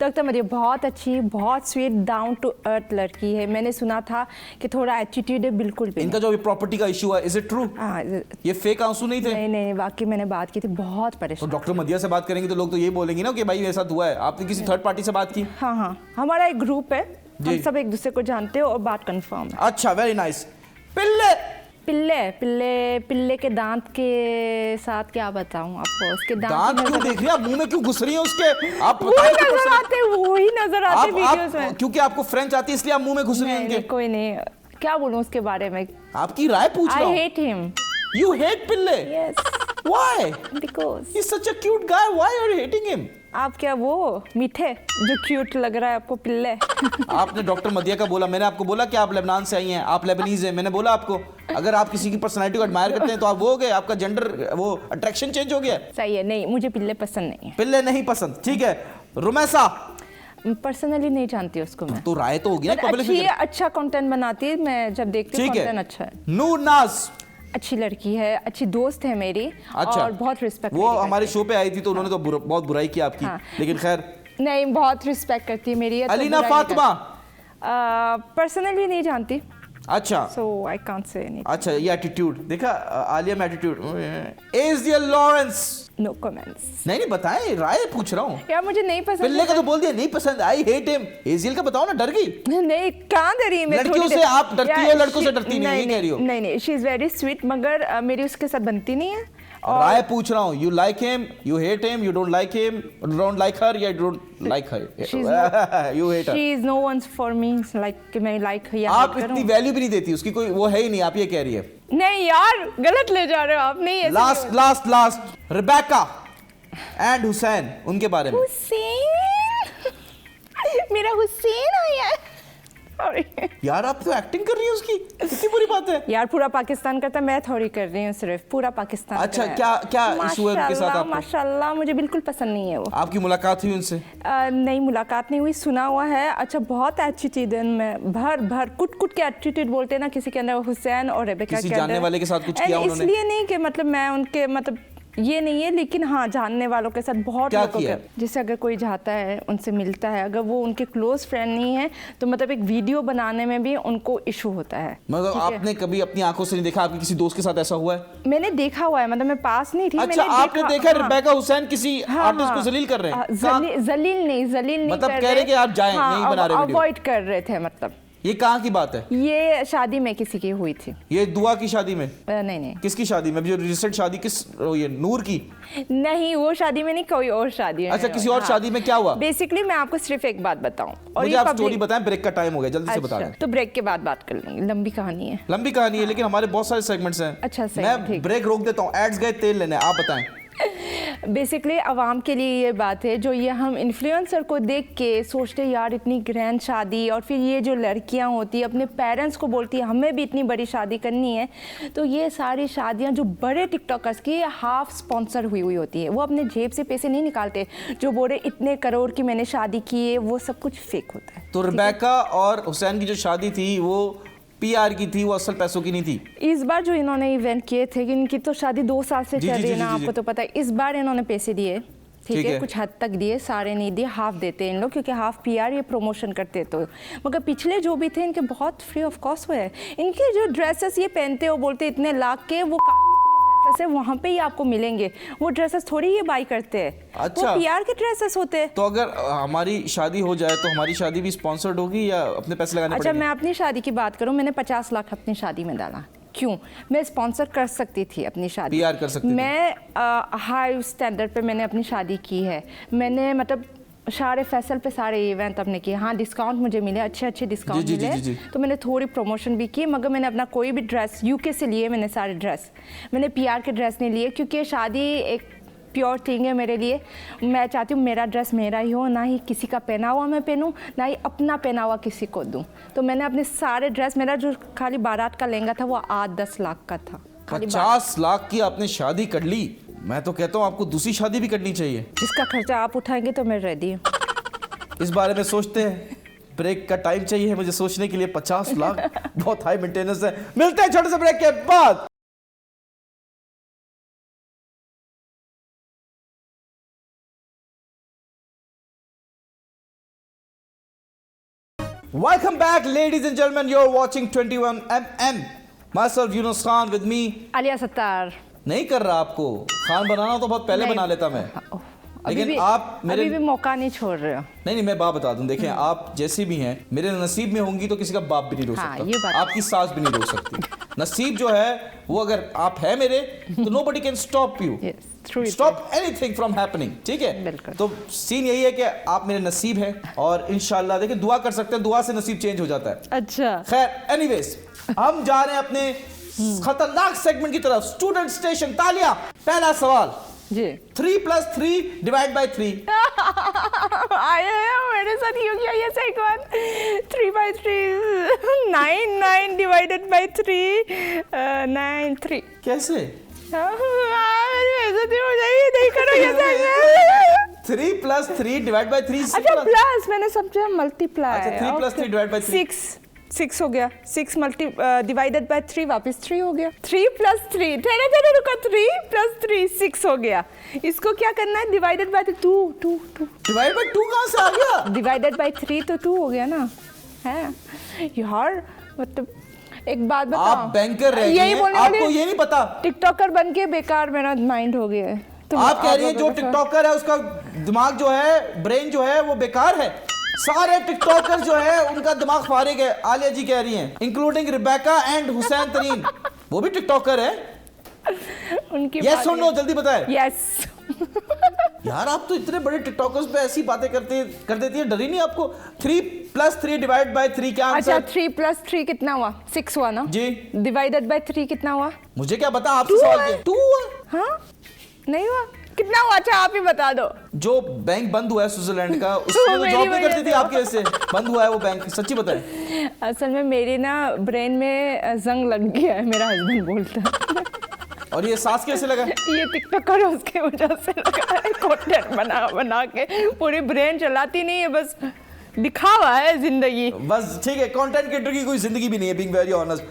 Speaker 1: डॉक्टर मदिया बहुत अच्छी, बहुत स्वीट, डाउन टू अर्थ लड़की है। मैंने सुना था कि थोड़ा एटीट्यूड है, बिल्कुल भी
Speaker 2: इनका जो प्रॉपर्टी का इशू है, इज इट ट्रू?
Speaker 1: हाँ,
Speaker 2: ये फेक आंसू नहीं थे?
Speaker 1: नहीं वाकई मैंने बात की थी, बहुत
Speaker 2: तो
Speaker 1: परेशान।
Speaker 2: डॉक्टर मदिया से बात करेंगे तो लोग तो ये बोलेंगे ना कि भाई ऐसा हुआ है। आपने किसी थर्ड पार्टी से बात की?
Speaker 1: हाँ हमारा एक ग्रुप है, हम
Speaker 2: जी।
Speaker 1: सब एक दूसरे को जानते हो और बात कंफर्म है।
Speaker 2: अच्छा, वेरी नाइस। पिल्ले
Speaker 1: पिल्ले के दांत के साथ क्या बताऊं आपको, उसके
Speaker 2: दांत क्यों देख रही हैं आप? मुंह में क्यों घुस रही हैं उसके? आप
Speaker 1: वही नजर आते वीडियोस में।
Speaker 2: क्योंकि आपको फ्रेंच आती है इसलिए आप मुंह में घुस रही हैं उनके?
Speaker 1: कोई नहीं, क्या बोलूं उसके बारे में।
Speaker 2: आपकी राय पूछ रहा
Speaker 1: आई
Speaker 2: हूं।
Speaker 1: Hate him.
Speaker 2: You hate पिल्ले?
Speaker 1: Yes,
Speaker 2: Why?
Speaker 1: Because
Speaker 2: He's such a cute guy. Why are you hating him?
Speaker 1: आप क्या वो मीठे जो क्यूट लग रहा है आपको पिल्ले।
Speaker 2: आपने डॉक्टर मदिया का बोला, मैंने आपको बोला कि आप लेबनान से आई हैं, आप लेबनीज हैं। मैंने बोला आपको, अगर आप किसी की पर्सनैलिटी को एडमायर करते हैं तो आप वो हो गए, आपका जेंडर वो अट्रैक्शन चेंज हो गया।
Speaker 1: सही है, नहीं मुझे पिल्ले पसंद नहीं है।
Speaker 2: पिल्ले नहीं पसंद, ठीक है। रुमैसा?
Speaker 1: पर्सनली नहीं जानती उसको मैं।
Speaker 2: तो राय तो होगी ना, पब्लिक
Speaker 1: अच्छी है, अच्छा कंटेंट बनाती है, मैं जब देखती हूँ
Speaker 2: ठीक है।
Speaker 1: कंटेंट अच्छा है।
Speaker 2: नूर नाज?
Speaker 1: अच्छी लड़की है, अच्छी दोस्त है मेरी।
Speaker 2: अच्छा।
Speaker 1: और बहुत रिस्पेक्ट।
Speaker 2: वो हमारे शो पे आई थी तो उन्होंने तो बहुत बुराई की आपकी।
Speaker 1: हाँ।
Speaker 2: लेकिन खैर,
Speaker 1: नहीं बहुत रिस्पेक्ट करती है मेरी।
Speaker 2: अलीना फातिमा?
Speaker 1: पर्सनली नहीं जानती,
Speaker 2: अच्छा
Speaker 1: सो आई कांट से एनीथिंग।
Speaker 2: अच्छा, ये एटीट्यूड देखा, आलिया में एटीट्यूड। एजियल लॉरेंस?
Speaker 1: No comments.
Speaker 2: नहीं बताएं, राय पूछ रहा हूँ।
Speaker 1: यार मुझे नहीं पसंद।
Speaker 2: पिल्ले का तो बोल दिया नहीं पसंद, आई हेट हिम। एजियल का बताओ ना, डर गई?
Speaker 1: नहीं कहाँ डरी मैं।
Speaker 2: लड़कियों से आप डरती हो, लड़कों से डरती नहीं, ये कह रही हो?
Speaker 1: नहीं शी इज वेरी स्वीट, मगर मेरी उसके साथ बनती नहीं है।
Speaker 2: राय पूछ रहा हूँ। You like him, you hate him, you don't like him, don't like her या don't like her? You hate her?
Speaker 1: She is no one for me, like कि मैं लाइक या
Speaker 2: आप इतनी वैल्यू भी नहीं देती उसकी, कोई वो है ही नहीं, आप ये कह रही है।
Speaker 1: नहीं यार गलत ले जा रहे हो आप। नहीं
Speaker 2: लास्ट रिबेका एंड हुसैन, उनके बारे में।
Speaker 1: हुसैन मेरा हुसैन आया।
Speaker 2: यार आप तो एक्टिंग कर रही है उसकी, कितनी बुरी बात है।
Speaker 1: यार पूरा पाकिस्तान करता है, मैं थोड़ी कर रही हूँ, सिर्फ पूरा पाकिस्तान।
Speaker 2: अच्छा, क्या इशू है उनके साथ आपको?
Speaker 1: माशाल्लाह मुझे बिल्कुल पसंद नहीं है वो।
Speaker 2: आपकी मुलाकात हुई उनसे?
Speaker 1: नहीं मुलाकात नहीं हुई, सुना हुआ है। अच्छा बहुत एटीट्यूड है उनमें, भर कुट के एटीट्यूड बोलते हैं ना किसी के अंदर, हुसैन और रेबेका
Speaker 2: किसी
Speaker 1: के अंदर।
Speaker 2: जानने वाले के साथ कुछ किया उन्होंने?
Speaker 1: इसलिए नहीं कि मतलब मैं उनके मतलब ये नहीं है, लेकिन हाँ जानने वालों के साथ बहुत लोगों के, जैसे अगर कोई जाता है उनसे मिलता है, अगर वो उनके क्लोज फ्रेंड नहीं है तो मतलब एक वीडियो बनाने में भी उनको इशू होता है।
Speaker 2: मतलब आपने कभी अपनी आंखों से नहीं देखा, आपके किसी दोस्त के साथ ऐसा हुआ है?
Speaker 1: मैंने देखा हुआ है, मतलब मैं पास नहीं थी।
Speaker 2: अच्छा, आपने देखा रेबेका हुसैन किसी आर्टिस्ट को जलील कर रहे हैं?
Speaker 1: जलील नहीं
Speaker 2: मतलब कह रहे कि आप जाएं, नहीं बना रहे वीडियो,
Speaker 1: अवॉइड कर रहे थे मतलब।
Speaker 2: ये कहाँ की बात है?
Speaker 1: ये शादी में किसी की हुई थी।
Speaker 2: ये दुआ की शादी में?
Speaker 1: नहीं नहीं
Speaker 2: किसकी शादी में? जो रिसेंट शादी किस, ये नूर की?
Speaker 1: नहीं, वो शादी में नहीं, कोई और शादी में।
Speaker 2: अच्छा, किसी और शादी में क्या हुआ?
Speaker 1: बेसिकली मैं आपको सिर्फ एक बात बताऊं और
Speaker 2: मुझे
Speaker 1: ये
Speaker 2: आप स्टोरी बताएं, ब्रेक का टाइम हो गया, जल्दी से बता दें।
Speaker 1: तो ब्रेक के बाद बात कर लेंगे, लंबी कहानी है।
Speaker 2: लंबी कहानी है, लेकिन हमारे बहुत सारे सेगमेंट्स हैं।
Speaker 1: अच्छा, सही,
Speaker 2: मैं
Speaker 1: ठीक।
Speaker 2: ब्रेक रोक देता हूँ, एड्स गए, तेल लेने, आप बताएं।
Speaker 1: बेसिकली आवाम के लिए ये बात है, जो ये हम इन्फ्लुएंसर को देख के सोचते यार इतनी ग्रैंड शादी, और फिर ये जो लड़कियां होती है अपने पेरेंट्स को बोलती है हमें भी इतनी बड़ी शादी करनी है, तो ये सारी शादियां जो बड़े टिकटॉकर्स की हाफ स्पॉन्सर हुई होती है। वो अपने जेब से पैसे नहीं निकालते, जो बोले इतने करोड़ की मैंने शादी की है, वो सब कुछ फेक होता है।
Speaker 2: तो रिबेका और हुसैन की जो शादी थी वो पीआर की थी, वो असल पैसों की नहीं थी।
Speaker 1: इस बार जो इन्होंने इवेंट किए थे, इनकी तो शादी 2 साल से चल रही है ना, आपको तो पता है। इस बार इन्होंने पैसे दिए, ठीक है, कुछ हद तक दिए, सारे नहीं दिए, हाफ देते हैं इन लोग, क्योंकि हाफ पीआर ये प्रमोशन करते तो। मगर पिछले जो भी थे इनके बहुत फ्री ऑफ कॉस्ट हुए हैं। इनके जो ड्रेसेस ये पहनते हो, बोलते इतने लाख के, वो ड्रेसेस है वहाँ पे ही आपको मिलेंगे, वो ड्रेसेस थोड़ी ये बाई करते हैं।
Speaker 2: अच्छा,
Speaker 1: वो पीआर के ड्रेसेस होते हैं।
Speaker 2: तो अगर हमारी शादी हो जाए तो हमारी शादी भी स्पॉन्सर्ड होगी या अपने पैसे लगाने
Speaker 1: अच्छा,
Speaker 2: पड़ेंगे?
Speaker 1: मैं अपनी शादी की बात करूं, मैंने 50 लाख अपनी शादी में डाला। क्यों? मैं स्पॉन्सर कर सकती थी अपनी शादी,
Speaker 2: पीआर कर सकती थी।
Speaker 1: मैं हाई स्टैंडर्ड पे मैंने अपनी शादी की है। मैंने मतलब सारे फैसल पे सारे इवेंट अपने किए। हाँ, डिस्काउंट मुझे मिले, अच्छे डिस्काउंट
Speaker 2: जी,
Speaker 1: मिले, तो मैंने थोड़ी प्रमोशन भी की। मगर मैंने अपना कोई भी ड्रेस यूके से लिए, मैंने सारे ड्रेस, मैंने पीआर के ड्रेस नहीं लिए, क्योंकि शादी एक प्योर थिंग है मेरे लिए। मैं चाहती हूँ मेरा ड्रेस मेरा ही हो, ना ही किसी का पहना हुआ मैं पहनूँ, ना ही अपना पहना हुआ किसी को दूँ। तो मैंने अपने सारे ड्रेस, मेरा जो खाली बारात का लहंगा था वो 8-10 लाख का था।
Speaker 2: 50 लाख की आपने शादी कर ली। मैं तो कहता हूँ आपको दूसरी शादी भी करनी चाहिए।
Speaker 1: जिसका खर्चा आप उठाएंगे तो मैं रेडी हूँ।
Speaker 2: इस बारे में सोचते हैं, ब्रेक का टाइम चाहिए मुझे सोचने के लिए। 50 लाख बहुत हाई मेंटेनेंस है। मिलते हैं छोटे से ब्रेक के बाद। Welcome back, ladies and gentlemen. You're watching 21mm. Myself, Yunus Khan, with me.
Speaker 1: Alia Sattar.
Speaker 2: नहीं कर रहा आपको खान बनाना तो बहुत पहले बना लेता मैं, लेकिन आप मेरे
Speaker 1: अभी भी मौका नहीं छोड़ रहे हो।
Speaker 2: नहीं, मैं बात बता दूं, देखिए आप जैसी भी हैं, मेरे नसीब में होंगी तो किसी का बाप भी नहीं रोक
Speaker 1: हाँ,
Speaker 2: सकता, आपकी सास भी नहीं रोक सकती। नसीब जो है वो, अगर आप है मेरे, तो nobody can stop you, stop anything from happening, ठीक है? तो सीन यही है कि आप मेरे नसीब हैं, और इंशाल्लाह देखिए दुआ कर सकते हैं, दुआ से नसीब चेंज हो जाता है।
Speaker 1: अच्छा,
Speaker 2: खैर, एनीवेज, हम जा रहे हैं अपने खतरनाक सेगमेंट की तरफ। स्टूडेंट स्टेशन, तालियां। पहला सवाल
Speaker 1: जी।
Speaker 2: 3 + 3 / 3।
Speaker 1: आया मेरे साथ क्यों किया ये सेकंड? 3/3 9 डिवाइडेड बाय 3 9 3
Speaker 2: कैसे?
Speaker 1: बेइज्जती हो जाएगी, नहीं करो ये सेकंड।
Speaker 2: 3 + 3 / 3।
Speaker 1: अच्छा, प्लस मैंने समझा मल्टीप्लाई।
Speaker 2: अच्छा, 3 + 3 / 3
Speaker 1: 6 हो गया। 6 डिवाइडेड बाय 3 वापस 3 हो गया। 3 + 3 ठहरे रुको, 3 + 3 6 हो गया। इसको क्या करना है? डिवाइडेड बाय 2
Speaker 2: डिवाइड बाय 2 कहाँ से आ गया?
Speaker 1: डिवाइडेड बाय 3 तो 2 हो गया ना, है यार। मतलब एक बात बताओ,
Speaker 2: आप बैंकर रह गए हैं, आपको ये नहीं पता?
Speaker 1: टिकटॉकर बन के बेकार मेरा माइंड हो गया है।
Speaker 2: आप कह रही हैं जो टिकटॉकर है उसका दिमाग जो है, ब्रेन जो है वो बेकार है? सारे टिकटॉकर जो है उनका दिमाग फारिग है, आलिया जी कह रही हैं, इंक्लूडिंग रिबेका एंड हुसैन तरीन, वो भी टिकटॉकर है।
Speaker 1: उनकी
Speaker 2: यस और नो, जल्दी बताएं।
Speaker 1: यस।
Speaker 2: यार आप तो इतने बड़े टिकटॉकर्स पे ऐसी बातें कर देती है, डर ही नहीं आपको? 3 + 3 / 3 क्या आंसर?
Speaker 1: अच्छा, 3 + 3 कितना हुआ? 6 हुआ ना
Speaker 2: जी।
Speaker 1: डिवाइडेड बाय 3 कितना हुआ?
Speaker 2: मुझे क्या पता, आपसे सवाल किया। 2 हुआ?
Speaker 1: हाँ, नहीं हुआ? कितना हुआ? अच्छा आप ही बता दो।
Speaker 2: जो बैंक बंद हुआ है स्विट्जरलैंड का, उसमें तो जॉब नहीं करती थी आपके वजह से बंद हुआ है वो बैंक, सच्ची बताएं।
Speaker 1: असल में मेरी ना ब्रेन में जंग लग गया है, मेरा हस्बैंड बोलता है।
Speaker 2: और ये सांस कैसे लगा?
Speaker 1: ये टिकटॉकर उसके वजह से लगा है, कंटेंट बना के पूरी ब्रेन चलाती नहीं है, बस दिखावा है जिंदगी।
Speaker 2: बस ठीक है, कंटेंट क्रिएटर की कोई जिंदगी भी नहीं है, बीइंग वेरी ऑनेस्ट।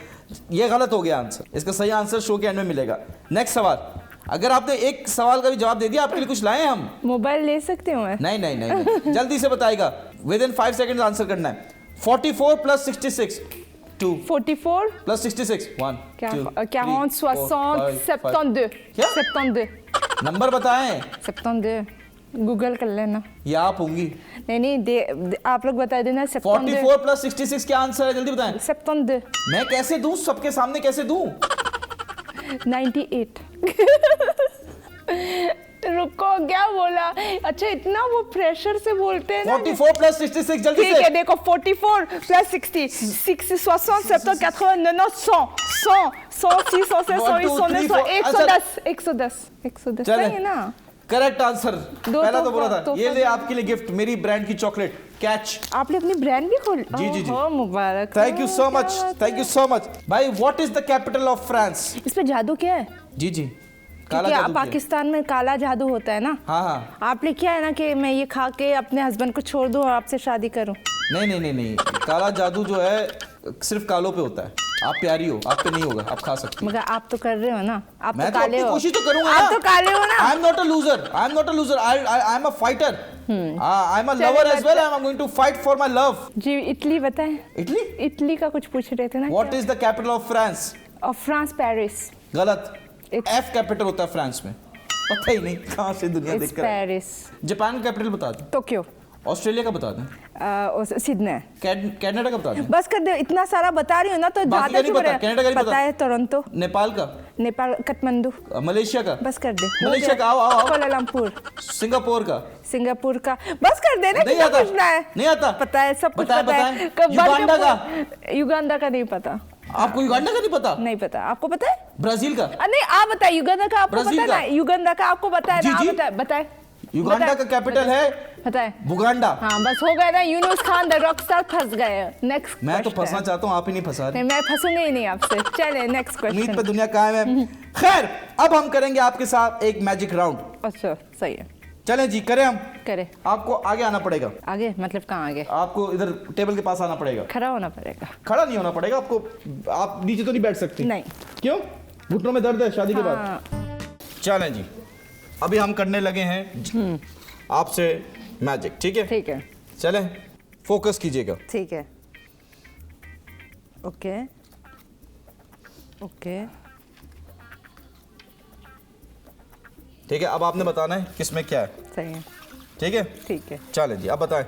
Speaker 2: ये गलत हो गया आंसर, इसका सही आंसर शो के एंड में मिलेगा। नेक्स्ट सवाल, अगर आपने एक सवाल का भी जवाब दे दिया, आपके लिए कुछ लाए हम।
Speaker 1: मोबाइल ले सकते हो?
Speaker 2: नहीं, जल्दी से बताएगा, विदिन 5 सेकंड्स आंसर करना है। 44 + 66 2।
Speaker 1: 44
Speaker 2: + 66 1 2
Speaker 1: 40 60 72
Speaker 2: क्या?
Speaker 1: 72
Speaker 2: नंबर बताएं।
Speaker 1: 72 गूगल कर लेना।
Speaker 2: ये आप होंगी।
Speaker 1: नहीं, आप लोग बता देना।
Speaker 2: 44 प्लस 66 क्या आंसर है, जल्दी बताएं।
Speaker 1: 72।
Speaker 2: मैं कैसे दूं, सबके सामने कैसे दूं?
Speaker 1: 98। रुको, क्या बोला? अच्छा, इतना वो प्रेशर से बोलते हैं ना।
Speaker 2: 44 प्लस 66 जल्दी से।
Speaker 1: ठीक है, देखो 44 प्लस 60, 60, 60, 70, 80, 90, 100, 100, 100, 106, 110, 110, 110, सही है ना?
Speaker 2: Correct answer. पहला तो बोला था।
Speaker 1: तो
Speaker 2: ये ले आपके लिए गिफ्ट, मेरी ब्रांड की चॉकलेट कैच।
Speaker 1: आपने अपनी ब्रांड भी खोली?
Speaker 2: जी जी जी,
Speaker 1: मुबारक।
Speaker 2: Thank you so much, thank you so much. भाई, what is the capital of France?
Speaker 1: इस पे जादू क्या है?
Speaker 2: जी जी, काला
Speaker 1: क्या
Speaker 2: जादू।
Speaker 1: पाकिस्तान में काला जादू होता है ना?
Speaker 2: हाँ हाँ।
Speaker 1: आपने क्या है ना कि मैं ये खा के अपने हस्बैंड को छोड़ दूं और आपसे शादी करूं?
Speaker 2: नहीं नहीं नहीं नहीं, काला जादू जो है सिर्फ कालों पे होता है। आप प्यारी हो, आप पे नहीं होगा, आप खा सकते हो।
Speaker 1: मगर आप तो कर रहे हो ना, आप
Speaker 2: मैं
Speaker 1: तो काले हो।
Speaker 2: कोशिश तो करूंगा ना।
Speaker 1: आप तो काले हो ना।
Speaker 2: I am not a loser, I am not a loser, I am a fighter, I am a lover as well, I am going to fight for my love.
Speaker 1: जी, इटली बताएं।
Speaker 2: इटली?
Speaker 1: इटली का कुछ पूछ रहे थे ना?
Speaker 2: What is the capital of France?
Speaker 1: Of France, Paris.
Speaker 2: गलत। F capital होता है फ्रांस में। पता ही नहीं कहां से दुनिया देख कर।
Speaker 1: पेरिस।
Speaker 2: जापान का कैपिटल बता दें।
Speaker 1: टोक्यो।
Speaker 2: ऑस्ट्रेलिया का बता दें।
Speaker 1: सिडनी।
Speaker 2: कनाडा का बता दें।
Speaker 1: बस कर दो, इतना सारा बता रही हो ना, तो
Speaker 2: बाकी का नहीं पता। कनाडा का नहीं
Speaker 1: पता है। टोरंटो।
Speaker 2: नेपाल का?
Speaker 1: नेपाल, काठमांडू।
Speaker 2: मलेशिया का?
Speaker 1: बस कर दे।
Speaker 2: मलेशिया का? आओ आओ।
Speaker 1: कोलालमपुर।
Speaker 2: सिंगापुर का?
Speaker 1: सिंगापुर का। बस कर देना।
Speaker 2: नहीं आता।
Speaker 1: पूछना है?
Speaker 2: नहीं आता।
Speaker 1: पता है, सब कुछ पता है।
Speaker 2: युगांडा का?
Speaker 1: युगांडा का नहीं पता।
Speaker 2: आपको युगांडा का नहीं पता?
Speaker 1: नहीं पता। आपको पता है?
Speaker 2: ब्राजील का?
Speaker 1: नहीं, आप बताए। युगांडा का आपको पता है ना? युगांडा का आपको पता है ना?
Speaker 2: जी, जी।
Speaker 1: बताए बताए।
Speaker 2: युगांडा का कैपिटल है
Speaker 1: बताए।
Speaker 2: बुगांडा।
Speaker 1: हाँ, बस हो गया ना। यूनुस खान द रॉकस्टार फंस गए। नेक्स्ट।
Speaker 2: मैं तो फंसना चाहता हूँ, आप ही नहीं फंसा रहे।
Speaker 1: मैं फंसूंगी ही नहीं आपसे। चले नेक्स्ट
Speaker 2: उम्मीद
Speaker 1: क्वेश्चन।
Speaker 2: पे दुनिया कायम है। खैर, अब हम करेंगे आपके साथ एक मैजिक राउंड।
Speaker 1: अच्छा, सही है।
Speaker 2: चलें जी, करें हम।
Speaker 1: करे।
Speaker 2: आपको आगे आना पड़ेगा।
Speaker 1: आगे मतलब कहाँ आगे?
Speaker 2: आपको इधर टेबल के पास आना पड़ेगा।
Speaker 1: खड़ा होना पड़ेगा।
Speaker 2: खड़ा नहीं होना पड़ेगा आपको। आप नीचे तो नहीं बैठ सकती?
Speaker 1: नहीं।
Speaker 2: क्यों? घुटनों में दर्द है शादी के बाद?
Speaker 1: हाँ।
Speaker 2: चलें जी, अभी हम करने लगे हैं आपसे मैजिक। ठीक है?
Speaker 1: ठीक है।
Speaker 2: चलें, फोकस कीजिएगा।
Speaker 1: ठीक है। Okay okay.
Speaker 2: ठीक है, अब आपने बताना है किसमें क्या है।
Speaker 1: सही है।
Speaker 2: ठीक है?
Speaker 1: ठीक है।
Speaker 2: चलें जी, अब बताएं।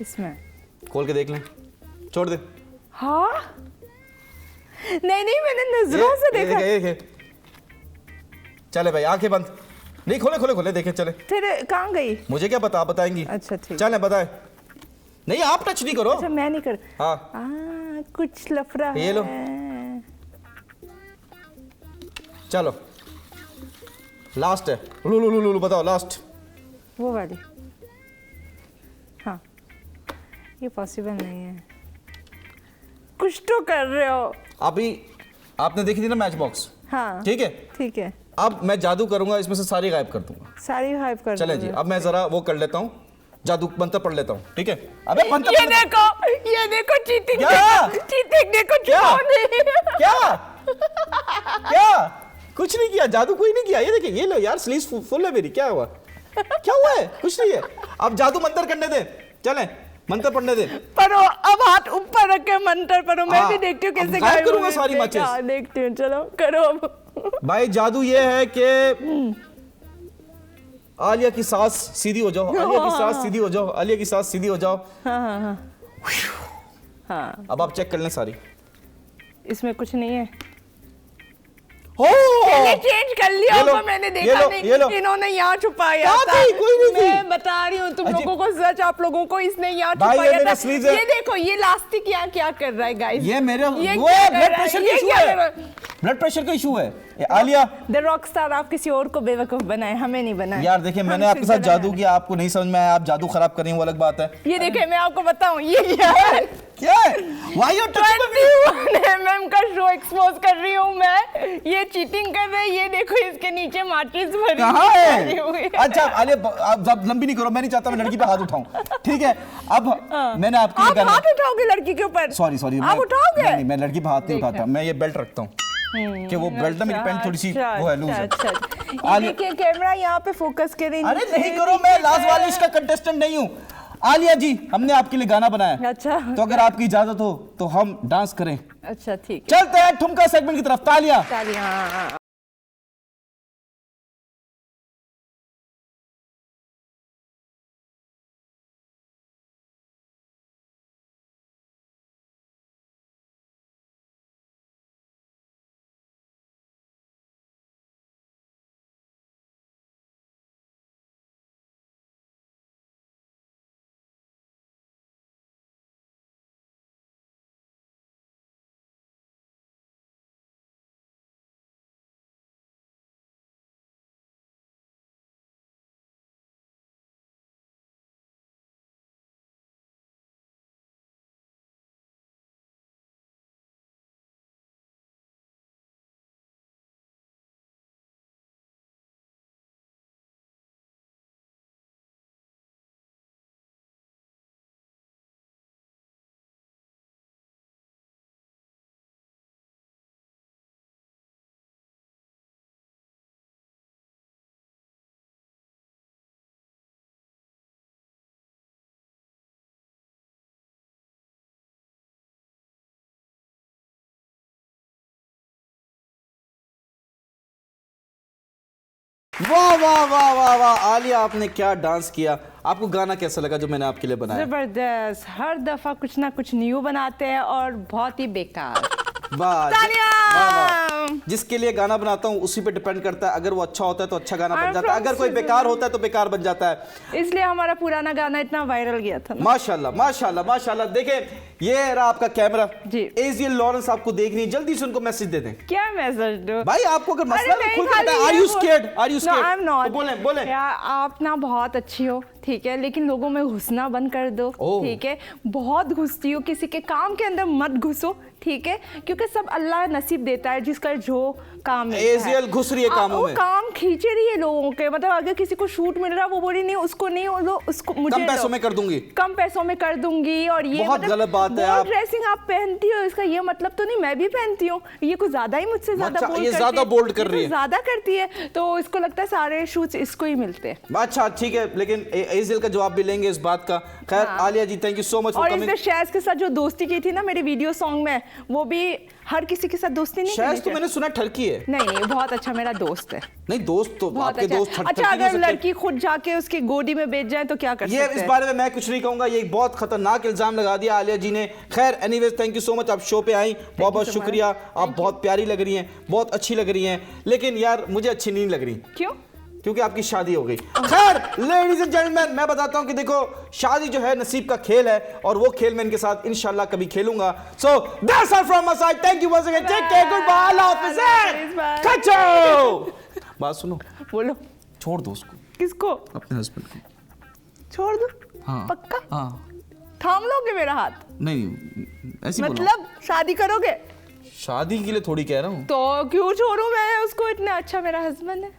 Speaker 1: इसमें
Speaker 2: खोल के देख लें। छोड़ दे।
Speaker 1: हाँ, नहीं नहीं, मैंने नजरों से देखा।
Speaker 2: ये चले भाई, आंखें बंद। नहीं, खोले खोले खोले, देखें। चले।
Speaker 1: फिर कहाँ गई?
Speaker 2: मुझे क्या पता, आप बताएंगी।
Speaker 1: अच्छा ठीक।
Speaker 2: चले, बताएं। नहीं, आप टच नहीं करो।
Speaker 1: अच्छा, मैं नहीं कर।
Speaker 2: हाँ,
Speaker 1: कुछ लफड़ा
Speaker 2: ये लो।
Speaker 1: है।
Speaker 2: चलो, लास्ट है। लो बताओ, लास्ट।
Speaker 1: वो वाली। हाँ, ये पॉसिबल नहीं है। कुछ तो कर रहे हो।
Speaker 2: अभी आपने देखी थी ना मैच बॉक्स?
Speaker 1: हाँ
Speaker 2: ठीक है।
Speaker 1: ठीक है।
Speaker 2: अब मैं जादू करूंगा, इसमें से सारी गायब कर दूंगा।
Speaker 1: सारी हाइप कर
Speaker 2: चले जी,
Speaker 1: दोगे।
Speaker 2: अब मैं जरा वो कर लेता हूँ, जादू मंत्र पढ़ लेता हूँ। ठीक है? अबे मंत्र
Speaker 1: ये देखो चीटिंग।
Speaker 2: क्या?
Speaker 1: चीटिंग देखो।
Speaker 2: क्या?
Speaker 1: छुपाने।
Speaker 2: क्या? क्या? कुछ नहीं किया, जादू कोई नहीं किया। ये देखिए, ये लो यार, स्लीव फुल है मेरी। क्या हुआ? क्या हुआ है? कुछ नहीं है। अब जादू मंत्र करने दे। चलें, मंत्र पढ़ने दे।
Speaker 1: पढ़ो, अब हाथ ऊपर रख के मंत्र पढ़ो। मैं भी देखती हूँ कैसे
Speaker 2: गायब करूंगा
Speaker 1: होंगे।
Speaker 2: सारी मैचेस।
Speaker 1: हाँ, देखती हूँ। चलो करो अब।
Speaker 2: भाई, जादू ये है कि आलिया की सांस सीधी हो जाओ, आलिया की सांस सीधी हो जाओ, आलिया की सांस सीधी हो जाओ।
Speaker 1: हाँ,
Speaker 2: अब आप चेक कर लें सारी।
Speaker 1: इसमें कुछ नहीं है।
Speaker 2: हो,
Speaker 1: मैंने चेंज कर लिया
Speaker 2: ये लो,
Speaker 1: होगा, मैंने
Speaker 2: ये
Speaker 1: देखा
Speaker 2: लो,
Speaker 1: नहीं।
Speaker 2: ये लो।
Speaker 1: इन्होंने यहाँ छुपाया
Speaker 2: कहाँ
Speaker 1: था।
Speaker 2: थी? कोई नहीं थी।
Speaker 1: मैं बता रही हूँ तुम
Speaker 2: अजीब।
Speaker 1: लोगों को सच, आप लोगों को इसने यहाँ
Speaker 2: भाई, ये
Speaker 1: छुपाया
Speaker 2: मेरा
Speaker 1: था।
Speaker 2: sleeves है।
Speaker 1: ये देखो, ये लास्टिक यहाँ क्या कर रहा है गाइस?
Speaker 2: ये मेरे वो
Speaker 1: क्या कर
Speaker 2: ब्लड
Speaker 1: रहा है?
Speaker 2: प्रेशर
Speaker 1: ये
Speaker 2: का इशू
Speaker 1: क्या कर रहा
Speaker 2: है। ब्लड प्रेशर का इशू है। ये आलिया,
Speaker 1: द रॉक स्टार, आप किसी और को बेवकूफ बनाए, हमें नहीं बनाए।
Speaker 2: यार देखिए, मैंने आपके साथ जादू किया, आपको नहीं समझ में आया, आप जादू खराब कर रही हैं, वो अलग बात है।
Speaker 1: ये देखे, मैं आपको बताऊं, ये क्या है?
Speaker 2: क्या है? Why you touching me?
Speaker 1: 21 mm का शो एक्सपोज कर रही हूँ मैं। ये चीटिंग कर रहे हैं। ये देखो, इसके नीचे माचिस भरी
Speaker 2: कहाँ
Speaker 1: भरी हुई
Speaker 2: है? अच्छा आलिया, आप लंबी नहीं करो, मैं नहीं चाहता मैं लड़की पे हाथ उठाऊं। ठीक है? अब मैंने आपके
Speaker 1: आप हाथ उठाओगे लड़की के ऊपर?
Speaker 2: सॉरी,
Speaker 1: आप उठाओगे?
Speaker 2: नहीं, मैं लड़की पे हाथ नहीं उठाता। मैं ये बेल्ट रखता हूँ कि वो बेल्ट ना, मेरी पैंट थोड़ी सी वो है, लूज है।
Speaker 1: अच्छा, ये देखिए, कैमरा यहाँ पे फोकस करें।
Speaker 2: अरे नहीं करो, मैं लास्ट वाली का कंटेस्टेंट नहीं हूँ। आलिया जी, हमने आपके लिए गाना बनाया।
Speaker 1: अच्छा,
Speaker 2: तो अगर आपकी इजाजत हो तो हम डांस करें।
Speaker 1: अच्छा ठीक है।
Speaker 2: चलते हैं ठुमका सेगमेंट की तरफ। तालियां।
Speaker 1: तालियां।
Speaker 2: वाह वाह वाह वाह वाह आलिया, आपने क्या डांस किया। आपको गाना कैसा लगा जो मैंने आपके लिए बनाया?
Speaker 1: जबरदस्त, हर दफा कुछ ना कुछ न्यू बनाते हैं और बहुत ही बेकार।
Speaker 2: वाह
Speaker 1: तालियां!
Speaker 2: वाह। जिसके लिए गाना बनाता हूँ उसी पे डिपेंड करता है। अगर वो अच्छा होता है तो अच्छा गाना बन जाता है, अगर कोई बेकार होता है तो बेकार बन जाता है।
Speaker 1: इसलिए हमारा पुराना गाना इतना वायरल गया था ना।
Speaker 2: माशाल्लाह माशाल्लाह माशाल्लाह। देखें, ये रहा आपका कैमरा
Speaker 1: जी।
Speaker 2: एजियल लॉरेंस आपको देख रही है, जल्दी से उनको मैसेज दे दें।
Speaker 1: क्या मैसेज दो
Speaker 2: भाई आपको अगर मसला है तो खुल के बताएं। Are you scared? Are you scared?
Speaker 1: I am not.
Speaker 2: बोलें बोलें।
Speaker 1: यार आप ना बहुत अच्छी हो, ठीक है, लेकिन लोगों में घुसना बंद कर दो,
Speaker 2: ओह।
Speaker 1: ठीक है। बहुत घुसती हो, किसी के काम के अंदर मत घुसो, ठीक है, क्योंकि सब अल्लाह नसीब देता है जिसका जो काम मिलता है।
Speaker 2: एजियल घुस रही है कामों
Speaker 1: वो
Speaker 2: में।
Speaker 1: काम खींचे रही है लोगों के, मतलब अगर किसी को शूट मिल रहा है वो बोली नहीं उसको नहीं, लो उसको मुझे
Speaker 2: कम पैसों
Speaker 1: लो।
Speaker 2: में कर दूंगी,
Speaker 1: कम पैसों में कर दूंगी। और ये
Speaker 2: बहुत गलत बात है। आप
Speaker 1: ड्रेसिंग आप पहनती हो, इसका ये मतलब तो नहीं मैं भी पहनती हूँ। ये कुछ ज्यादा ही मुझसे ज्यादा बोल्ड
Speaker 2: ये ज्यादा बोल्ड कर रही है,
Speaker 1: ज्यादा करती है, तो इसको लगता है सारे शूट्स इसको ही मिलते हैं।
Speaker 2: अच्छा ठीक है, लेकिन एजियल का जवाब भी लेंगे इस बात का। खैर Aliya ji, thank you so much for
Speaker 1: और
Speaker 2: कमिंग।
Speaker 1: इसने शैज़ के साथ जो दोस्ती की थी ना मेरे वीडियो सॉन्ग में, वो भी हर किसी के साथ दोस्ती नहीं
Speaker 2: शैज़ तो मैंने सुना ठरकी है।
Speaker 1: नहीं, बहुत अच्छा मेरा दोस्त है।
Speaker 2: नहीं दोस्त तो
Speaker 1: बहुत
Speaker 2: आपके दोस्त
Speaker 1: अच्छा।
Speaker 2: ठरकी
Speaker 1: अच्छा,
Speaker 2: नहीं हो
Speaker 1: अगर
Speaker 2: सकते।
Speaker 1: लड़की खुद जाके उसकी गोदी में बैठ जाए तो क्या कर
Speaker 2: ये
Speaker 1: सकते
Speaker 2: इस
Speaker 1: हैं?
Speaker 2: बारे में मैं कुछ नहीं कहूंगा, ये एक बहुत खतरनाक इल्जाम लगा दिया आलिया जी ने। खैर anyways, thank you so much, आप शो पे आई, बहुत बहुत शुक्रिया। आप बहुत प्यारी लग रही हैं, बहुत अच्छी लग रही हैं, लेकिन यार मुझे अच्छी नहीं लग रही।
Speaker 1: क्यों?
Speaker 2: क्योंकि आपकी शादी हो गई। खैर लेडीज एंड जेंटलमैन, मैं बताता हूं कि देखो शादी जो है नसीब का खेल है, और वो खेल मैं इनके साथ इंशाल्लाह कभी खेलूंगा। So that's all from my side, thank you once again, take care, good bye, अल्लाह हाफिज़। कचो बात सुनो,
Speaker 1: बोलो।
Speaker 2: छोड़ दो उसको,
Speaker 1: किसको?
Speaker 2: अपने हस्बैंड को।
Speaker 1: छोड़ दो?
Speaker 2: हाँ
Speaker 1: पक्का?
Speaker 2: हाँ।
Speaker 1: थाम लोगे मेरा हाथ?
Speaker 2: नहीं ऐसी बोलो।
Speaker 1: मतलब शादी करोगे?
Speaker 2: शादी के लिए थोड़ी कह रहा हूँ।
Speaker 1: तो क्यों छोड़ूं मैं उसको, इतना अच्छा मेरा हस्बैंड है।